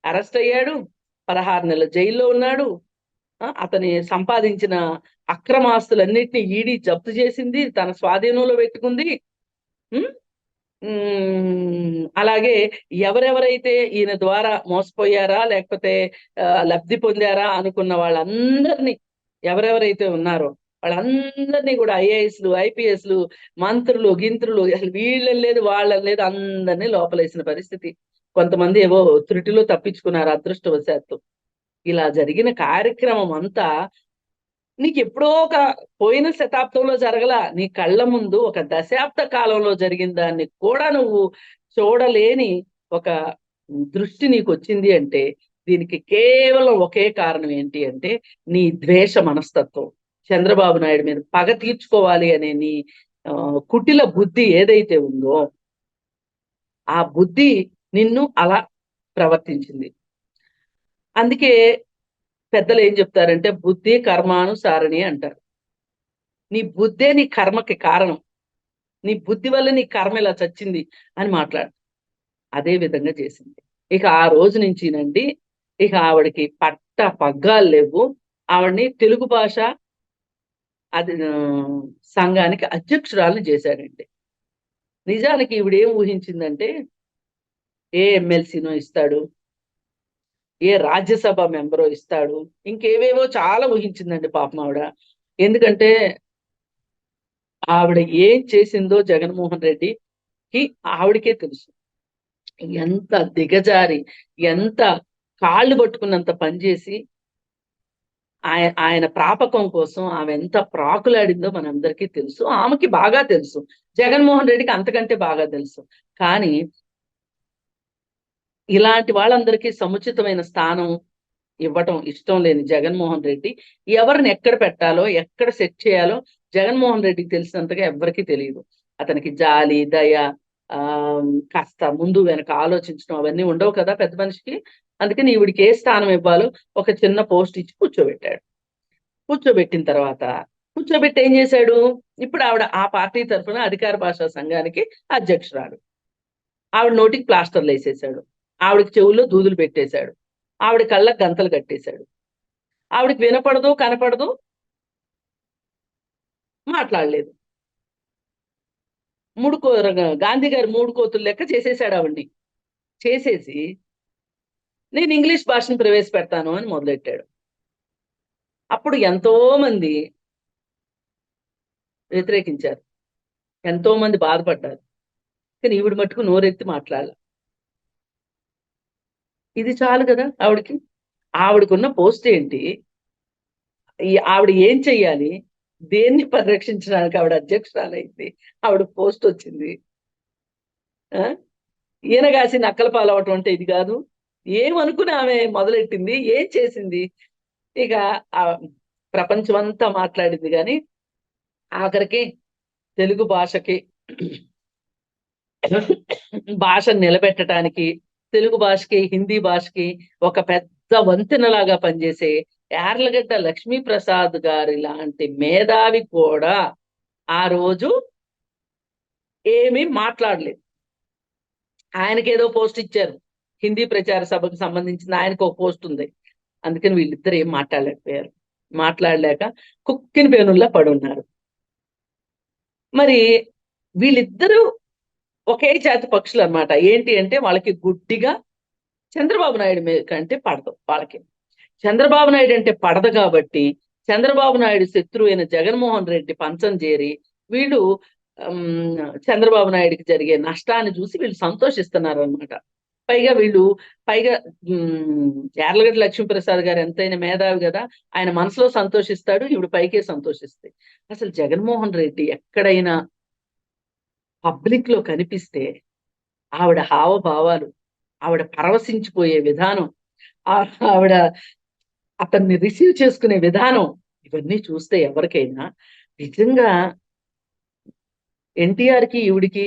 అరెస్ట్ అయ్యాడు, 16 నెలల జైల్లో ఉన్నాడు. అతని సంపాదించిన అక్రమాస్తులన్నిటినీ ఈడీ జప్తు చేసింది, తన స్వాధీనంలో పెట్టుకుంది. అలాగే ఎవరెవరైతే ఈయన ద్వారా మోసపోయారా లేకపోతే లబ్ధి పొందారా అనుకున్న వాళ్ళందరినీ, ఎవరెవరైతే ఉన్నారో వాళ్ళందరినీ కూడా ఐఏఎస్లు, ఐపీఎస్లు, మంత్రులు, గింత్రులు, అసలు వీళ్ళని లేదు వాళ్ళని లేదు అందరినీ లోపలేసిన పరిస్థితి. కొంతమంది ఏవో త్రుటిలో తప్పించుకున్నారు అదృష్టవశాత్తు. ఇలా జరిగిన కార్యక్రమం అంతా నీకు ఎప్పుడో ఒక పోయిన శతాబ్దంలో జరగల, నీ కళ్ళ ముందు ఒక దశాబ్ద కాలంలో జరిగిన దాన్ని కూడా నువ్వు చూడలేని ఒక దృష్టి నీకు వచ్చింది అంటే దీనికి కేవలం ఒకే కారణం ఏంటి అంటే నీ ద్వేష మనస్తత్వం. చంద్రబాబు నాయుడు మీద పగ తీర్చుకోవాలి అనే నీ కుటిల బుద్ధి ఏదైతే ఉందో ఆ బుద్ధి నిన్ను అలా ప్రవర్తించింది. అందుకే పెద్దలు ఏం చెప్తారంటే బుద్ధి కర్మానుసారణి అంటారు. నీ బుద్ధే నీ కర్మకి కారణం, నీ బుద్ధి వల్ల నీ కర్మ ఇలా చచ్చింది అని మాట్లాడు. అదే విధంగా చేసింది. ఇక ఆ రోజు నుంచినండి ఇక ఆవిడకి పట్ట పగ్గాలు లేవు. ఆవిడని తెలుగు భాష అది సంఘానికి అధ్యక్షురాలను చేశాడండి. నిజానికి ఈవిడేం ఊహించిందంటే ఏ ఎమ్మెల్సీనో ఇస్తాడు, ఏ రాజ్యసభ మెంబరో ఇస్తాడు, ఇంకేవేవో చాలా ఊహించిందండి పాపం ఆవిడ. ఎందుకంటే ఆవిడ ఏం చేసిందో జగన్మోహన్ రెడ్డికి ఆవిడకే తెలుసు. ఎంత దిగజారి, ఎంత కాళ్ళు పట్టుకున్నంత పనిచేసి ఆయన ప్రాపకం కోసం ఆమె ఎంత ప్రాకులాడిందో మనందరికీ తెలుసు. ఆమెకి బాగా తెలుసు, జగన్మోహన్ రెడ్డికి అంతకంటే బాగా తెలుసు. కానీ ఇలాంటి వాళ్ళందరికీ సముచితమైన స్థానం ఇవ్వటం ఇష్టం లేని జగన్మోహన్ రెడ్డి ఎవరిని ఎక్కడ పెట్టాలో, ఎక్కడ సెట్ చేయాలో జగన్మోహన్ రెడ్డికి తెలిసినంతగా ఎవరికీ తెలియదు. అతనికి జాలి, దయ, కాస్త ముందు వెనక ఆలోచించడం అవన్నీ ఉండవు కదా పెద్ద మనిషికి. అందుకని ఈవిడికి ఏ స్థానం ఇవ్వాలో ఒక చిన్న పోస్ట్ ఇచ్చి కూర్చోబెట్టాడు. కూర్చోబెట్టిన తర్వాత కూర్చోబెట్టి ఏం చేశాడు? ఇప్పుడు ఆవిడ ఆ పార్టీ తరఫున అధికార భాషా సంఘానికి అధ్యక్షురాలు. ఆవిడ నోటికి ప్లాస్టర్లు వేసేసాడు, ఆవిడకి చెవుల్లో దూదులు పెట్టేశాడు, ఆవిడ కళ్ళకు గంతలు కట్టేశాడు. ఆవిడకి వినపడదు, కనపడదు, మాట్లాడలేదు. గాంధీ గారి 3 కోతులు లెక్క చేసేసాడు ఆవిడ్ని. చేసేసి నేను ఇంగ్లీష్ భాషను ప్రవేశపెడతాను అని మొదలెట్టాడు. అప్పుడు ఎంతో మంది వ్యతిరేకించారు, ఎంతో మంది బాధపడ్డారు. కానీ ఈవిడ మట్టుకు నోరెత్తి మాట్లాడాలి. ఇది చాలు కదా ఆవిడకి. ఆవిడకున్న పోస్ట్ ఏంటి, ఆవిడ ఏం చెయ్యాలి, దేన్ని పరిరక్షించడానికి ఆవిడ అధ్యక్షురాలైంది, ఆవిడ పోస్ట్ వచ్చింది. ఈయనగాసి నక్కల పాలవటం అంటే ఇది కాదు. ఏమనుకుని ఆమె మొదలెట్టింది, ఏం చేసింది? ఇక ప్రపంచం అంతా మాట్లాడింది కానీ ఆఖరికి తెలుగు భాషకి భాషను నిలబెట్టడానికి, తెలుగు భాషకి హిందీ భాషకి ఒక పెద్ద వంతెనలాగా పనిచేసే యార్లగడ్డ లక్ష్మీప్రసాద్ గారి లాంటి మేధావి కూడా ఆ రోజు ఏమీ మాట్లాడలేదు. ఆయనకేదో పోస్ట్ ఇచ్చారు, హిందీ ప్రచార సభకు సంబంధించిన ఆయనకు ఒక పోస్ట్ ఉంది. అందుకని వీళ్ళిద్దరు ఏం మాట్లాడలేకపోయారు. మాట్లాడలేక కుక్కిన పేనుల్లా పడున్నారు. మరి వీళ్ళిద్దరూ ఒకే జాతి పక్షులు అన్నమాట. ఏంటి అంటే వాళ్ళకి గుడ్డిగా చంద్రబాబు నాయుడు కంటే పడదు. వాళ్ళకి చంద్రబాబు నాయుడు అంటే పడదు కాబట్టి చంద్రబాబు నాయుడు శత్రువు అయిన జగన్మోహన్ రెడ్డి పంచం చేరి వీళ్ళు చంద్రబాబు నాయుడికి జరిగే నష్టాన్ని చూసి వీళ్ళు సంతోషిస్తున్నారు అనమాట. పైగా యార్లగడ్డ లక్ష్మీప్రసాద్ గారు ఎంతైనా మేధావి కదా, ఆయన మనసులో సంతోషిస్తాడు, ఈవిడ పైకే సంతోషిస్తాయి. అసలు జగన్మోహన్ రెడ్డి ఎక్కడైనా పబ్లిక్ లో కనిపిస్తే ఆవిడ హావభావాలు, ఆవిడ పరవశించిపోయే విధానం, ఆవిడ అతన్ని రిసీవ్ చేసుకునే విధానం, ఇవన్నీ చూస్తే ఎవరికైనా నిజంగా ఎన్టీఆర్కి ఈవిడికి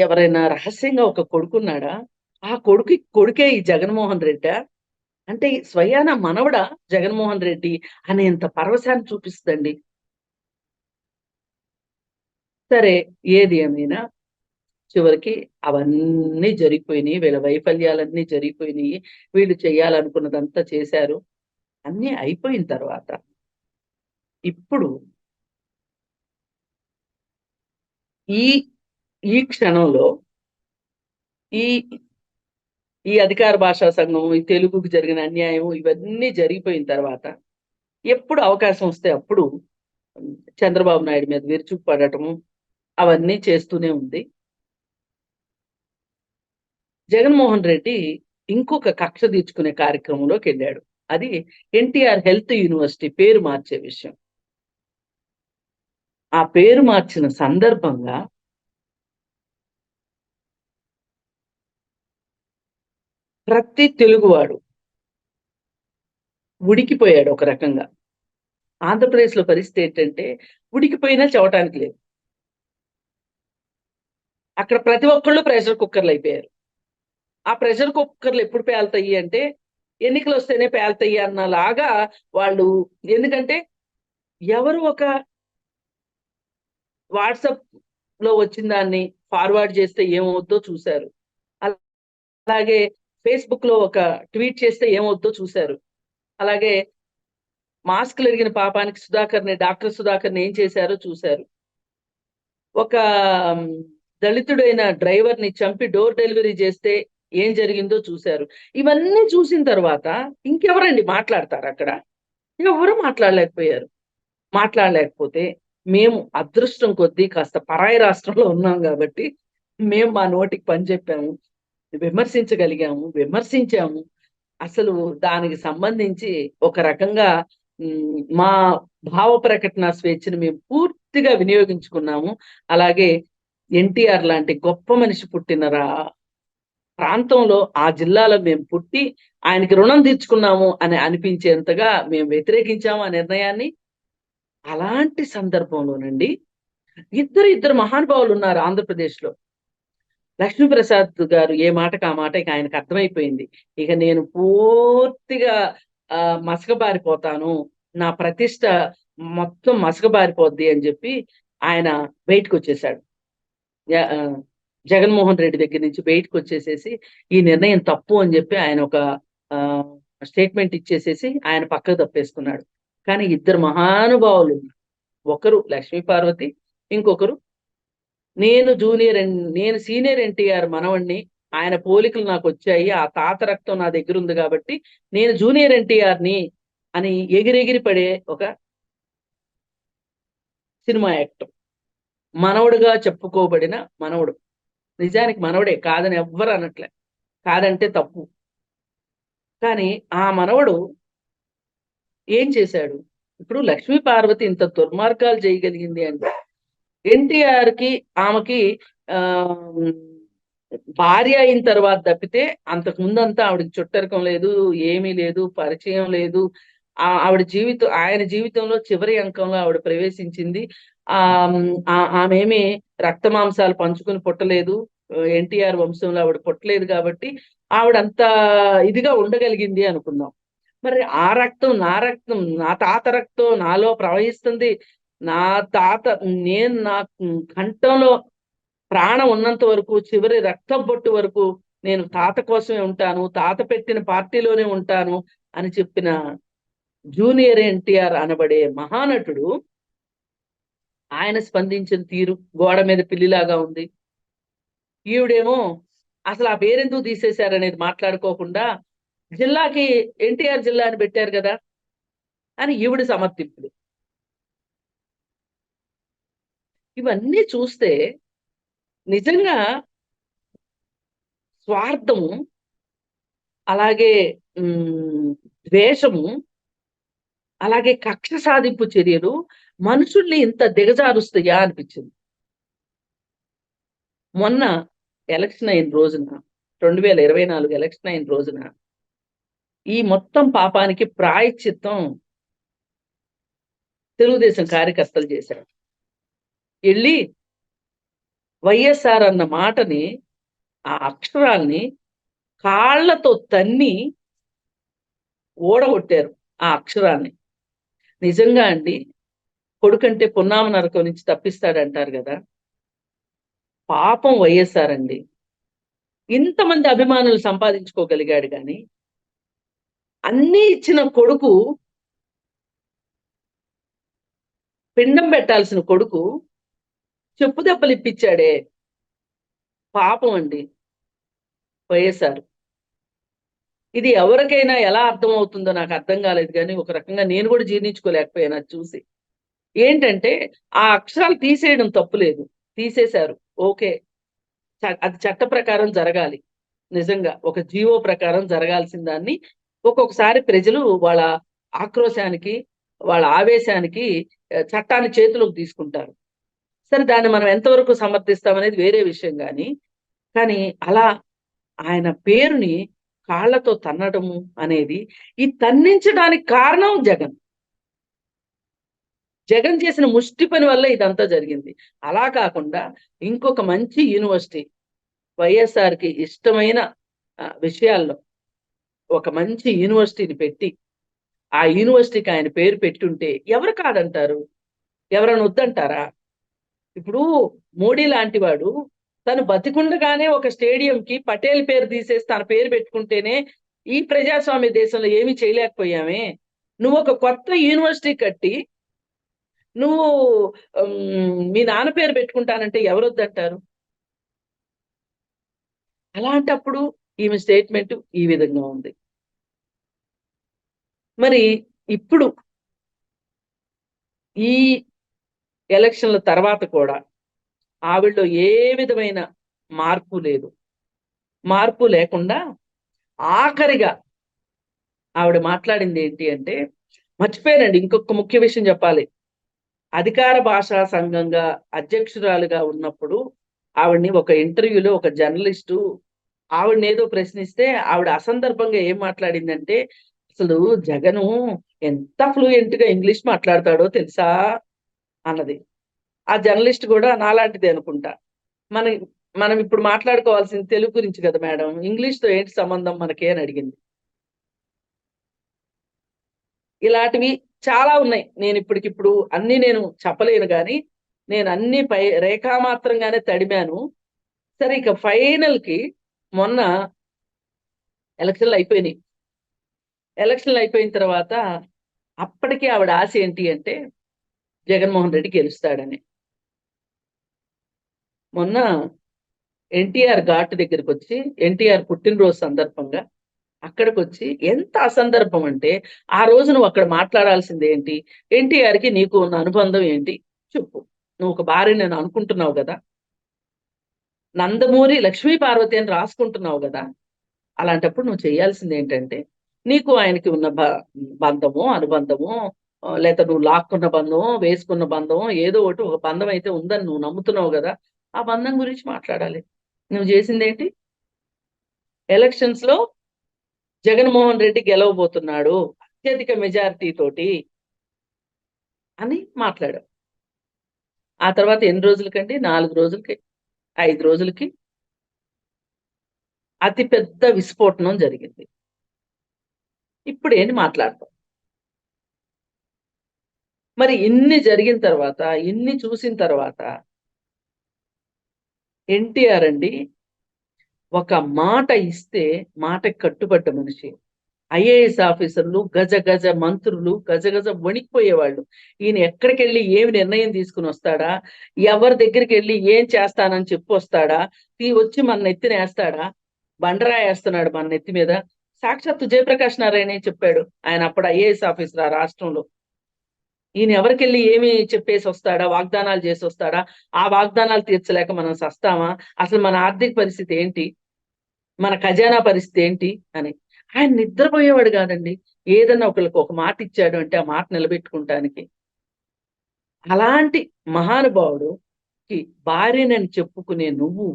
ఎవరైనా రహస్యంగా ఒక కొడుకున్నాడా? ఆ కొడుకే ఈ జగన్మోహన్ రెడ్డా? అంటే స్వయాన మనవడా జగన్మోహన్ రెడ్డి అనేంత పరవశాన్ని చూపిస్తుందండి. సరే, ఏది ఏమైనా చివరికి అవన్నీ జరిగిపోయినాయి. వీళ్ళ వైఫల్యాలన్నీ జరిగిపోయినాయి. వీళ్ళు చేయాలనుకున్నదంతా చేశారు. అన్నీ అయిపోయిన తర్వాత ఇప్పుడు ఈ ఈ క్షణంలో ఈ ఈ అధికార భాషా సంఘం, ఈ తెలుగుకి జరిగిన అన్యాయం ఇవన్నీ జరిగిపోయిన తర్వాత ఎప్పుడు అవకాశం వస్తే అప్పుడు చంద్రబాబు నాయుడు మీద విరుచుకుపడటము అవన్నీ చేస్తూనే ఉంది. జగన్మోహన్ రెడ్డి ఇంకొక కక్ష తీర్చుకునే కార్యక్రమంలోకి వెళ్ళాడు. అది ఎన్టీఆర్ హెల్త్ యూనివర్సిటీ పేరు మార్చే విషయం. ఆ పేరు మార్చిన సందర్భంగా ప్రతి తెలుగువాడు ఉడికిపోయాడు ఒక రకంగా. ఆంధ్రప్రదేశ్‌లో పరిస్థితి ఏంటంటే ఉడికిపోయినా చెవటానికి లేదు. అక్కడ ప్రతి ఒక్కళ్ళు ప్రెషర్ కుక్కర్‌లు అయిపోయారు. ఆ ప్రెషర్ కుక్కర్‌లు ఎప్పుడు పేలుతాయి అంటే ఎన్నికలొస్తేనే పేలుతాయి అన్నలాగా వాళ్ళు, ఎందుకంటే ఎవరు ఒక వాట్సాప్‌లో వచ్చిన దాన్ని ఫార్వర్డ్ చేస్తే ఏమవుద్దో చూసారు. అలాగే ఫేస్‌బుక్‌లో ఒక ట్వీట్ చేస్తే ఏమవుద్దో చూసారు. అలాగే మాస్క్‌లు అడిగిన పాపానికి డాక్టర్ సుధాకర్‌ని ఏం చేశారో చూసారు. ఒక హ్మ్, దళితుడైన డ్రైవర్‌ని చంపి డోర్ డెలివరీ చేస్తే ఏం జరిగిందో చూసారు. ఇవన్నీ చూసిన తర్వాత ఇంకెవరండి మాట్లాడతారక్కడ? ఎవరు మాట్లాడలేకపోయారు. మాట్లాడలేకపోతే మేము అదృష్టం కొద్దీ కాస్త పరాయి రాష్ట్రంలో ఉన్నాం గాబట్టి, మేము మా నోటికి పని చెప్పాము. విమర్శించగలిగాము. విమర్శించాము. అసలు దానికి సంబంధించి ఒక రకంగా మా భావ ప్రకటన స్వేచ్ఛను మేము పూర్తిగా వినియోగించుకున్నాము. అలాగే ఎన్టీఆర్ లాంటి గొప్ప మనిషి పుట్టిన ప్రాంతంలో, ఆ జిల్లాలో మేము పుట్టి ఆయనకి రుణం తీర్చుకున్నాము అని అనిపించేంతగా మేము వ్యతిరేకించాము ఆ నిర్ణయాన్ని. అలాంటి సందర్భంలోనండి ఇద్దరు మహానుభావులున్నారు ఆంధ్రప్రదేశ్‌లో. లక్ష్మీప్రసాద్ గారు ఏ మాటకి ఆ మాట ఇక ఆయనకు అర్థమైపోయింది. ఇక నేను పూర్తిగా మసకబారిపోతాను. నా ప్రతిష్ట మొత్తం మసకబారిపోద్ది అని జెప్పి ఆయన బయటికొచ్చేసాడు. య ఆహ్, జగన్మోహన్ రెడ్డి దగ్గర నుంచి బయటికొచ్చేసేసి ఈ నిర్ణయం తప్పు అని జెప్పి ఆయన ఒక ఆహ్, స్టేట్‌మెంట్ ఇచ్చేసేసి ఆయన పక్కకు తప్పేసుకున్నాడు. కానీ ఇద్దరు మహానుభావులు, ఒకరు లక్ష్మీ పార్వతి, ఇంకొకరు నేను సీనియర్ ఎన్టీఆర్ మనవడిని. ఆయన పోలికలు నాకొచ్చాయి. ఆ తాత రక్తం నా దగ్గరుంది గాబట్టి, నేను జూనియర్ ఎన్టీఆర్‌ని అని ఎగిరెగిరి పడే ఒక సినిమా యాక్టర్. మనవడుగా చెప్పుకోబడిన మనవడు. నిజానికి మనవడే కాదని ఎవ్వరు అనట్లే. కాదంటే తప్పు. కానీ ఆ మనవడు ఏం చేశాడు? ఇప్పుడు లక్ష్మీ పార్వతి ఇంత దుర్మార్గాలు చేయగలిగింది అంటే ఎన్టీఆర్‌కి ఆమెకి ఆహ్, భార్య అయిన తర్వాత తప్పితే అంతకు ముందంతా ఆవిడకి చుట్టరికం లేదు, ఏమీ లేదు, పరిచయం లేదు. ఆయన జీవితంలో చివరి అంకంలో ఆవిడ ప్రవేశించింది. ఆమేమి రక్త మాంసాలు పంచుకొని పుట్టలేదు. ఎన్టీఆర్ వంశంలో ఆవిడ పుట్టలేదు కాబట్టి ఆవిడంత ఇదిగా ఉండగలిగింది అనుకుందాం. మరి ఆ రక్తం, నా తాత రక్తం నాలో ప్రవహిస్తుంది. నా తాత నా కంఠంలో ప్రాణం ఉన్నంత వరకు, చివరి రక్తపు బొట్టు వరకు నేను తాత కోసమే ఉంటాను. తాత పెట్టిన పార్టీలోనే ఉంటాను అని చెప్పిన జూనియర్ ఎన్టీఆర్ అనబడే మహానటుడు, ఆయన స్పందించిన తీరు గోడ మీద పిల్లిలాగా ఉంది. ఈవిడేమో అసలు ఆ పేరెందుకు తీసేశారనేది మాట్లాడుకోకుండా, జిల్లాకి ఎన్టీఆర్ జిల్లా అని పెట్టారు గదా! అని ఈవిడ సమర్థింపులు. ఇవన్నీ చూస్తే నిజంగా స్వార్థము, అలాగే ద్వేషము, అలాగే కక్ష సాధింపు చర్యలు మనుషుల్ని ఇంత దిగజారుస్తాయా అనిపించింది. మొన్న ఎలక్షన్ అయిన రోజున 2024 ఎలక్షన్ అయిన రోజున ఈ మొత్తం పాపానికి ప్రాయశ్చిత్తం తెలుగుదేశం కార్యకర్తలు చేశారు. ఎళ్లి వైఎస్ఆర్ అన్న మాటని, ఆ అక్షరాల్ని కాళ్ళతో తన్ని ఓడగొట్టారు ఆ అక్షరాన్ని. నిజంగా అండి, కొడుకంటే పున్నామ నరకం నుంచి తప్పిస్తాడంటారు కదా. పాపం వైఎస్ఆర్ అండి. ఇంతమంది అభిమానులు సంపాదించుకోగలిగాడు గాని, అన్నీ ఇచ్చిన కొడుకు, పిండం పెట్టాల్సిన కొడుకు చెప్పు దెబ్బలు ఇప్పించాడే. పాపం అండి వైఎస్ఆర్. ఇది ఎవరికైనా ఎలా అర్థం అవుతుందో నాకు అర్థం కాలేదు, కానీ ఒక రకంగా నేను కూడా జీర్ణించుకోలేకపోయాను అది చూసి. ఏంటంటే ఆ అక్షరాలు తీసేయడం తప్పులేదు, తీసేశారు, ఓకే. అది చట్ట ప్రకారం జరగాలి. నిజంగా ఒక జీవో ప్రకారం జరగాల్సిన దాన్ని ఒక్కొక్కసారి ప్రజలు వాళ్ళ ఆక్రోశానికి, వాళ్ళ ఆవేశానికి చట్టాన్ని చేతిలోకి తీసుకుంటారు. సరే, దాన్ని మనం ఎంతవరకు సమర్థిస్తామనేది వేరే విషయం. కానీ అలా ఆయన పేరుని కాళ్ళతో తన్నడము అనేది, ఈ తన్నించడానికి కారణం జగన్. జగన్ చేసిన ముష్టి పని వల్ల ఇదంతా జరిగింది. అలా కాకుండా ఇంకొక మంచి యూనివర్సిటీ, వైఎస్ఆర్కి ఇష్టమైన విషయాల్లో ఒక మంచి యూనివర్సిటీని పెట్టి, ఆ యూనివర్సిటీకి ఆయన పేరు పెట్టుంటే ఎవరు కాదంటారు? ఎవరైనా వద్దంటారా? ఇప్పుడు మోడీ లాంటి వాడు తను బతికుండగానే ఒక స్టేడియంకి పటేల్ పేరు తీసేసి తన పేరు పెట్టుకుంటేనే ఈ ప్రజాస్వామ్య దేశంలో ఏమీ చేయలేకపోయామే. నువ్వు ఒక కొత్త యూనివర్సిటీ కట్టి నువ్వు మీ నాన్న పేరు పెట్టుకుంటానంటే ఎవరొద్దంటారు? అలాంటప్పుడు ఈమె స్టేట్మెంట్ ఈ విధంగా ఉంది. మరి ఇప్పుడు ఈ ఎలక్షన్ల తర్వాత కూడా ఆవిడలో ఏ విధమైన మార్పు లేదు. మార్పు లేకుండా ఆఖరిగా ఆవిడ మాట్లాడింది ఏంటి అంటే, మర్చిపోయానండి ఇంకొక ముఖ్య విషయం చెప్పాలి. అధికార భాషా సంఘంగా అధ్యక్షురాలుగా ఉన్నప్పుడు ఆవిడ్ని ఒక ఇంటర్వ్యూలో ఒక జర్నలిస్టు ఆవిడని ఏదో ప్రశ్నిస్తే ఆవిడ అసందర్భంగా ఏం మాట్లాడిందంటే, అసలు జగను ఎంత ఫ్లూయెంట్ గా ఇంగ్లీష్ మాట్లాడతాడో తెలుసా అన్నది. ఆ జర్నలిస్ట్ కూడా నాలాంటిదే అనుకుంటా. మన మనం ఇప్పుడు మాట్లాడుకోవాల్సింది తెలుగు గురించి కదా మేడం, ఇంగ్లీష్ తో ఏంటి సంబంధం మనకి అని అడిగింది. ఇలాంటివి చాలా ఉన్నాయి. నేను ఇప్పటికిప్పుడు అన్ని నేను చెప్పలేను, కానీ నేను అన్ని పై రేఖామాత్రంగానే తడిమాను. సరే, ఇక ఫైనల్ కి మొన్న ఎలక్షన్లు అయిపోయినాయి. ఎలక్షన్లు అయిపోయిన తర్వాత అప్పటికే ఆవిడ ఆశ ఏంటి అంటే జగన్మోహన్ రెడ్డి గెలుస్తాడని. మొన్న ఎన్టీఆర్ ఘాట్ దగ్గరికి వచ్చి, ఎన్టీఆర్ పుట్టినరోజు సందర్భంగా అక్కడికి వచ్చి, ఎంత అసందర్భం అంటే, ఆ రోజు నువ్వు అక్కడ మాట్లాడాల్సింది ఏంటి? ఎన్టీఆర్కి నీకు ఉన్న అనుబంధం ఏంటి చెప్పు. నువ్వు ఒక భార్య నేను అనుకుంటున్నావు కదా, నందమూరి లక్ష్మీ పార్వతి అని రాసుకుంటున్నావు కదా, అలాంటప్పుడు నువ్వు చేయాల్సింది ఏంటంటే, నీకు ఆయనకి ఉన్న బంధము, అనుబంధము, లేక నువ్వు లాక్కున్న బంధం, వేసుకున్న బంధం, ఏదో ఒకటి ఒక బంధం అయితే ఉందని నువ్వు నమ్ముతున్నావు కదా, ఆ బంధం గురించి మాట్లాడాలి. నువ్వు చేసింది ఏంటి? ఎలక్షన్స్ లో జగన్మోహన్ రెడ్డి గెలవబోతున్నాడు అత్యధిక మెజారిటీ తోటి అని మాట్లాడావు. ఆ తర్వాత ఎన్ని రోజులకండి? 4 రోజులకి, 5 రోజులకి అతి పెద్ద విస్ఫోటనం జరిగింది. ఇప్పుడు ఏంటి మాట్లాడతాం? మరి ఇన్ని జరిగిన తర్వాత, ఇన్ని చూసిన తర్వాత ఎన్టీఆర్ అండి ఒక మాట ఇస్తే మాటకి కట్టుబడ్డ మనిషి. ఐఏఎస్ ఆఫీసర్లు, గజ గజ మంత్రులు గజ గజ వణికిపోయేవాళ్ళు. ఈయన ఎక్కడికి వెళ్ళి ఏమి నిర్ణయం తీసుకుని వస్తాడా, ఎవరి దగ్గరికి వెళ్ళి ఏం చేస్తానని చెప్పి వస్తాడా, వచ్చి మన నెత్తిన వేస్తాడా, బండరాయి వేస్తున్నాడు మన నెత్తి మీద. సాక్షాత్తు జయప్రకాష్ నారాయణ చెప్పాడు, ఆయన అప్పుడు ఐఏఎస్ ఆఫీసర్ ఆ రాష్ట్రంలో. ఈయన ఎవరికెళ్ళి ఏమి చెప్పేసి వస్తాడా, వాగ్దానాలు చేసి వస్తాడా, ఆ వాగ్దానాలు తీర్చలేక మనం సస్తామా, అసలు మన ఆర్థిక పరిస్థితి ఏంటి, మన ఖజానా పరిస్థితి ఏంటి అని. ఆయన నిద్రపోయేవాడు కాదండి. ఏదన్నా ఒకరికి ఒక మాట ఇచ్చాడు అంటే ఆ మాట నిలబెట్టుకుంటానికి. అలాంటి మహానుభావుడుకి భార్యనని చెప్పుకునే నువ్వు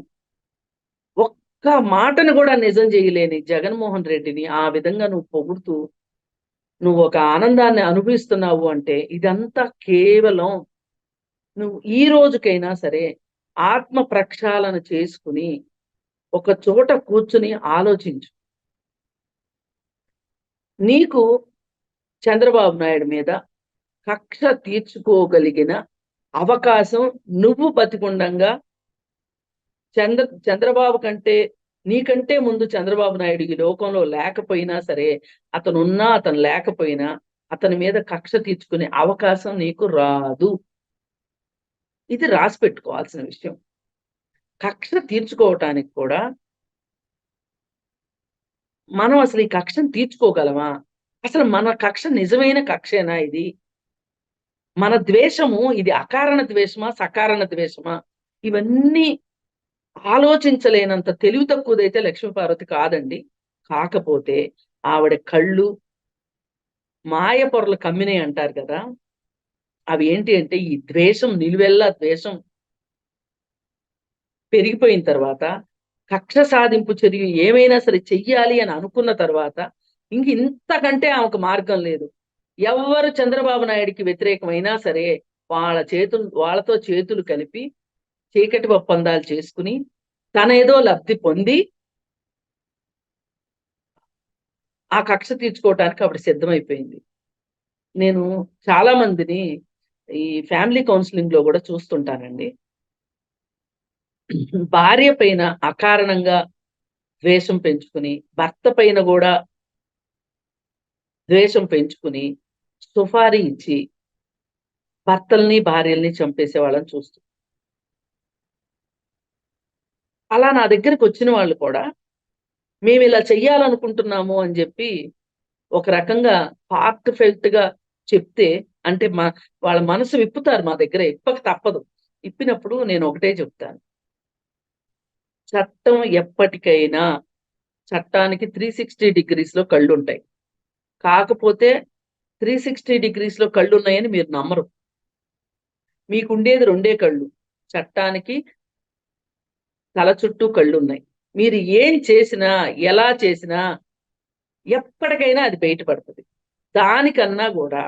ఒక్క మాటను కూడా నిజం చేయలేని జగన్మోహన్ రెడ్డిని ఆ విధంగా నువ్వు పొగుడుతూ నువ్వు ఒక ఆనందాన్ని అనుభవిస్తున్నావు అంటే, ఇదంతా కేవలం నువ్వు ఈ రోజుకైనా సరే ఆత్మ ప్రక్షాళన చేసుకుని ఒక చోట కూర్చుని ఆలోచించు. నీకు చంద్రబాబు నాయుడు మీద కక్ష తీర్చుకోగలిగిన అవకాశం నువ్వు బతికుండంగా చంద్రబాబు కంటే నీకంటే ముందు చంద్రబాబు నాయుడు ఈ లోకంలో లేకపోయినా సరే, అతను ఉన్నా అతను లేకపోయినా అతని మీద కక్ష తీర్చుకునే అవకాశం నీకు రాదు. ఇది రాసి పెట్టుకోవాల్సిన విషయం. కక్ష తీర్చుకోవటానికి కూడా మనం అసలు ఈ కక్షను తీర్చుకోగలమా? అసలు మన కక్ష నిజమైన కక్షేనా ఇది? మన ద్వేషము ఇది అకారణ ద్వేషమా, సకారణ ద్వేషమా? ఇవన్నీ ఆలోచించలేనంత తెలివి తక్కువదైతే లక్ష్మీపార్వతి కాదండి. కాకపోతే ఆవిడ కళ్ళు మాయ పొరలు కమ్మినాయి అంటారు కదా. అవి ఏంటి అంటే ఈ ద్వేషం, నిలువెల్లా ద్వేషం పెరిగిపోయిన తర్వాత కక్ష సాధింపు చర్య ఏమైనా సరే చెయ్యాలి అని అనుకున్న తర్వాత ఇంతకంటే ఆమెకు మార్గం లేదు. ఎవరు చంద్రబాబు నాయుడికి వ్యతిరేకమైనా సరే వాళ్ళతో చేతులు కలిపి చీకటి ఒప్పందాలు చేసుకుని తన ఏదో లబ్ధి పొంది ఆ కక్ష తీర్చుకోవటానికి ఆవిడ సిద్ధమైపోయింది. నేను చాలా మందిని ఈ ఫ్యామిలీ కౌన్సిలింగ్ లో కూడా చూస్తుంటానండి. భార్య పైన అకారణంగా ద్వేషం పెంచుకుని, భర్త పైన కూడా ద్వేషం పెంచుకుని సుపారీ ఇచ్చి భర్తల్ని భార్యల్ని చంపేసే వాళ్ళని చూస్తూ, అలా నా దగ్గరికి వచ్చిన వాళ్ళు కూడా మేము ఇలా చెయ్యాలనుకుంటున్నాము అని చెప్పి ఒక రకంగా హార్ట్ ఫెల్ట్ గా చెప్తే, అంటే వాళ్ళ మనసు విప్పుతారు మా దగ్గర, ఇప్పక తప్పదు. ఇప్పినప్పుడు నేను ఒకటే చెప్తాను, చట్టం ఎప్పటికైనా చట్టానికి 360 degrees లో కళ్ళు ఉంటాయి. కాకపోతే 360 degrees లో కళ్ళు ఉన్నాయని మీరు నమ్మరు. మీకుండేది 2 కళ్ళు. చట్టానికి తల చుట్టూ కళ్ళు ఉన్నాయి. మీరు ఏం చేసినా, ఎలా చేసినా ఎప్పటికైనా అది బయటపడుతుంది. దానికన్నా కూడా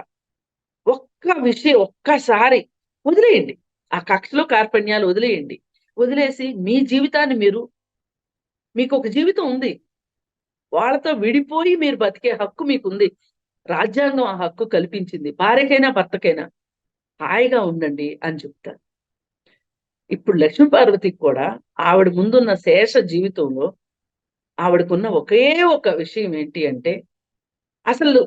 ఒక్క విషయం ఒక్కసారి వదిలేయండి. ఆ కక్షలు కార్పణ్యాలు వదిలేయండి. వదిలేసి మీ జీవితాన్ని మీకు ఒక జీవితం ఉంది. వాళ్ళతో విడిపోయి మీరు బతికే హక్కు మీకుంది. రాజ్యాంగం ఆ హక్కు కల్పించింది. భార్యకైనా భర్తకైనా హాయిగా ఉండండి అని చెప్తారు. ఇప్పుడు లక్ష్మీపార్వతికి కూడా ఆవిడ ముందున్న శేష జీవితంలో ఆవిడకున్న ఒకే ఒక విషయం ఏంటి అంటే, అసలు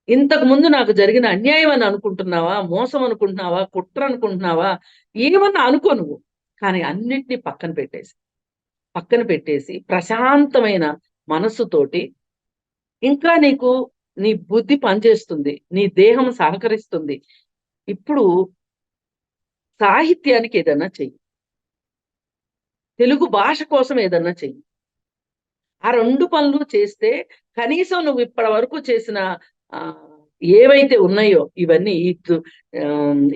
ఇంతకు ముందు నాకు జరిగిన అన్యాయం అని అనుకుంటున్నావా, మోసం అనుకుంటున్నావా, కుట్ర అనుకుంటున్నావా, ఏమన్నా అనుకో నువ్వు. కానీ అన్నిటినీ పక్కన పెట్టేసి ప్రశాంతమైన మనస్సుతోటి, ఇంకా నీ బుద్ధి పనిచేస్తుంది, నీ దేహం సహకరిస్తుంది. ఇప్పుడు సాహిత్యానికి ఏదన్నా చెయ్యి, తెలుగు భాష కోసం ఏదన్నా చెయ్యి. ఆ 2 పనులు చేస్తే కనీసం నువ్వు ఇప్పటి వరకు చేసిన ఏవైతే ఉన్నాయో ఇవన్నీ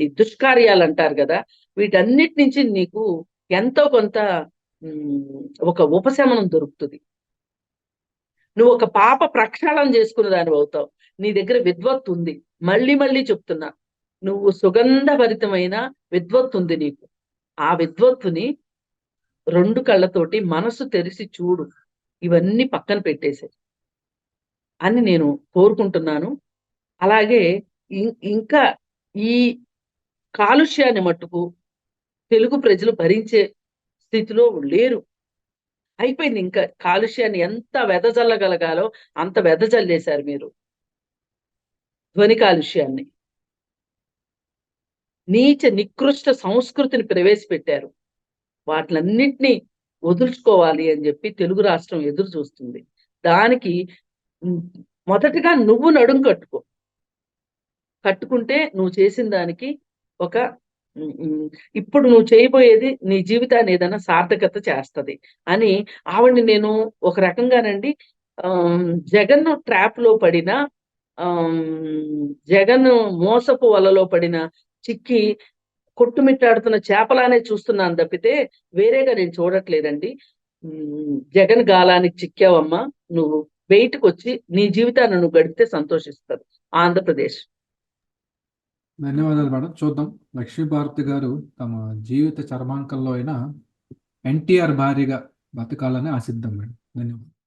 ఈ దుష్కార్యాలు అంటారు కదా, వీటన్నిటి నుంచి నీకు ఎంతో కొంత ఒక ఉపశమనం దొరుకుతుంది. నువ్వు ఒక పాప ప్రక్షాళన చేసుకున్న దాని అవుతావు. నీ దగ్గర విద్వత్తు ఉంది. మళ్ళీ మళ్ళీ చెప్తున్నా, నువ్వు సుగంధభరితమైన విద్వత్తు ఉంది నీకు. ఆ విద్వత్తుని 2 కళ్ళతోటి మనసు తెరిచి చూడు. ఇవన్నీ పక్కన పెట్టేశాయి అని నేను కోరుకుంటున్నాను. అలాగే ఇంకా ఈ కాలుష్యాన్ని మట్టుకు తెలుగు ప్రజలు భరించే స్థితిలో లేరు. అయిపోయింది. ఇంకా కాలుష్యాన్ని ఎంత వెదజల్లగలగాలో అంత వెదజల్లేశారు మీరు. ధ్వని కాలుష్యాన్ని, నీచ నికృష్ట సంస్కృతిని ప్రవేశపెట్టారు. వాటిలన్నిటినీ వదులుచుకోవాలి అని చెప్పి తెలుగు రాష్ట్రం ఎదురు చూస్తుంది. దానికి మొదటగా నువ్వు నడుం కట్టుకుంటే నువ్వు చేసిన దానికి ఒక ఇప్పుడు నువ్వు చేయబోయేది నీ జీవితాన్ని ఏదైనా సార్థకత చేస్తది అని ఆవిడ్ని నేను ఒక రకంగానండి జగన్ ట్రాప్ లో పడిన జగన్ మోసపు వలలో పడిన చిక్కి కొట్టుమిట్టాడుతున్న చేపలానే చూస్తున్నాను తప్పితే వేరేగా నేను చూడట్లేదండి. జగన్ గాలానికి చిక్కావమ్మా, నువ్వు బయటకు వచ్చి నీ జీవితాన్ని నువ్వు గడిపితే సంతోషిస్తారు ఆంధ్రప్రదేశ్. ధన్యవాదాలు మేడం. చూద్దాం, లక్ష్మీభారతి గారు తమ జీవిత చరమాంకంలో అయినా ఎన్టీఆర్ భార్యగా బతకాలని ఆశిద్దాం మేడం. ధన్యవాదాలు.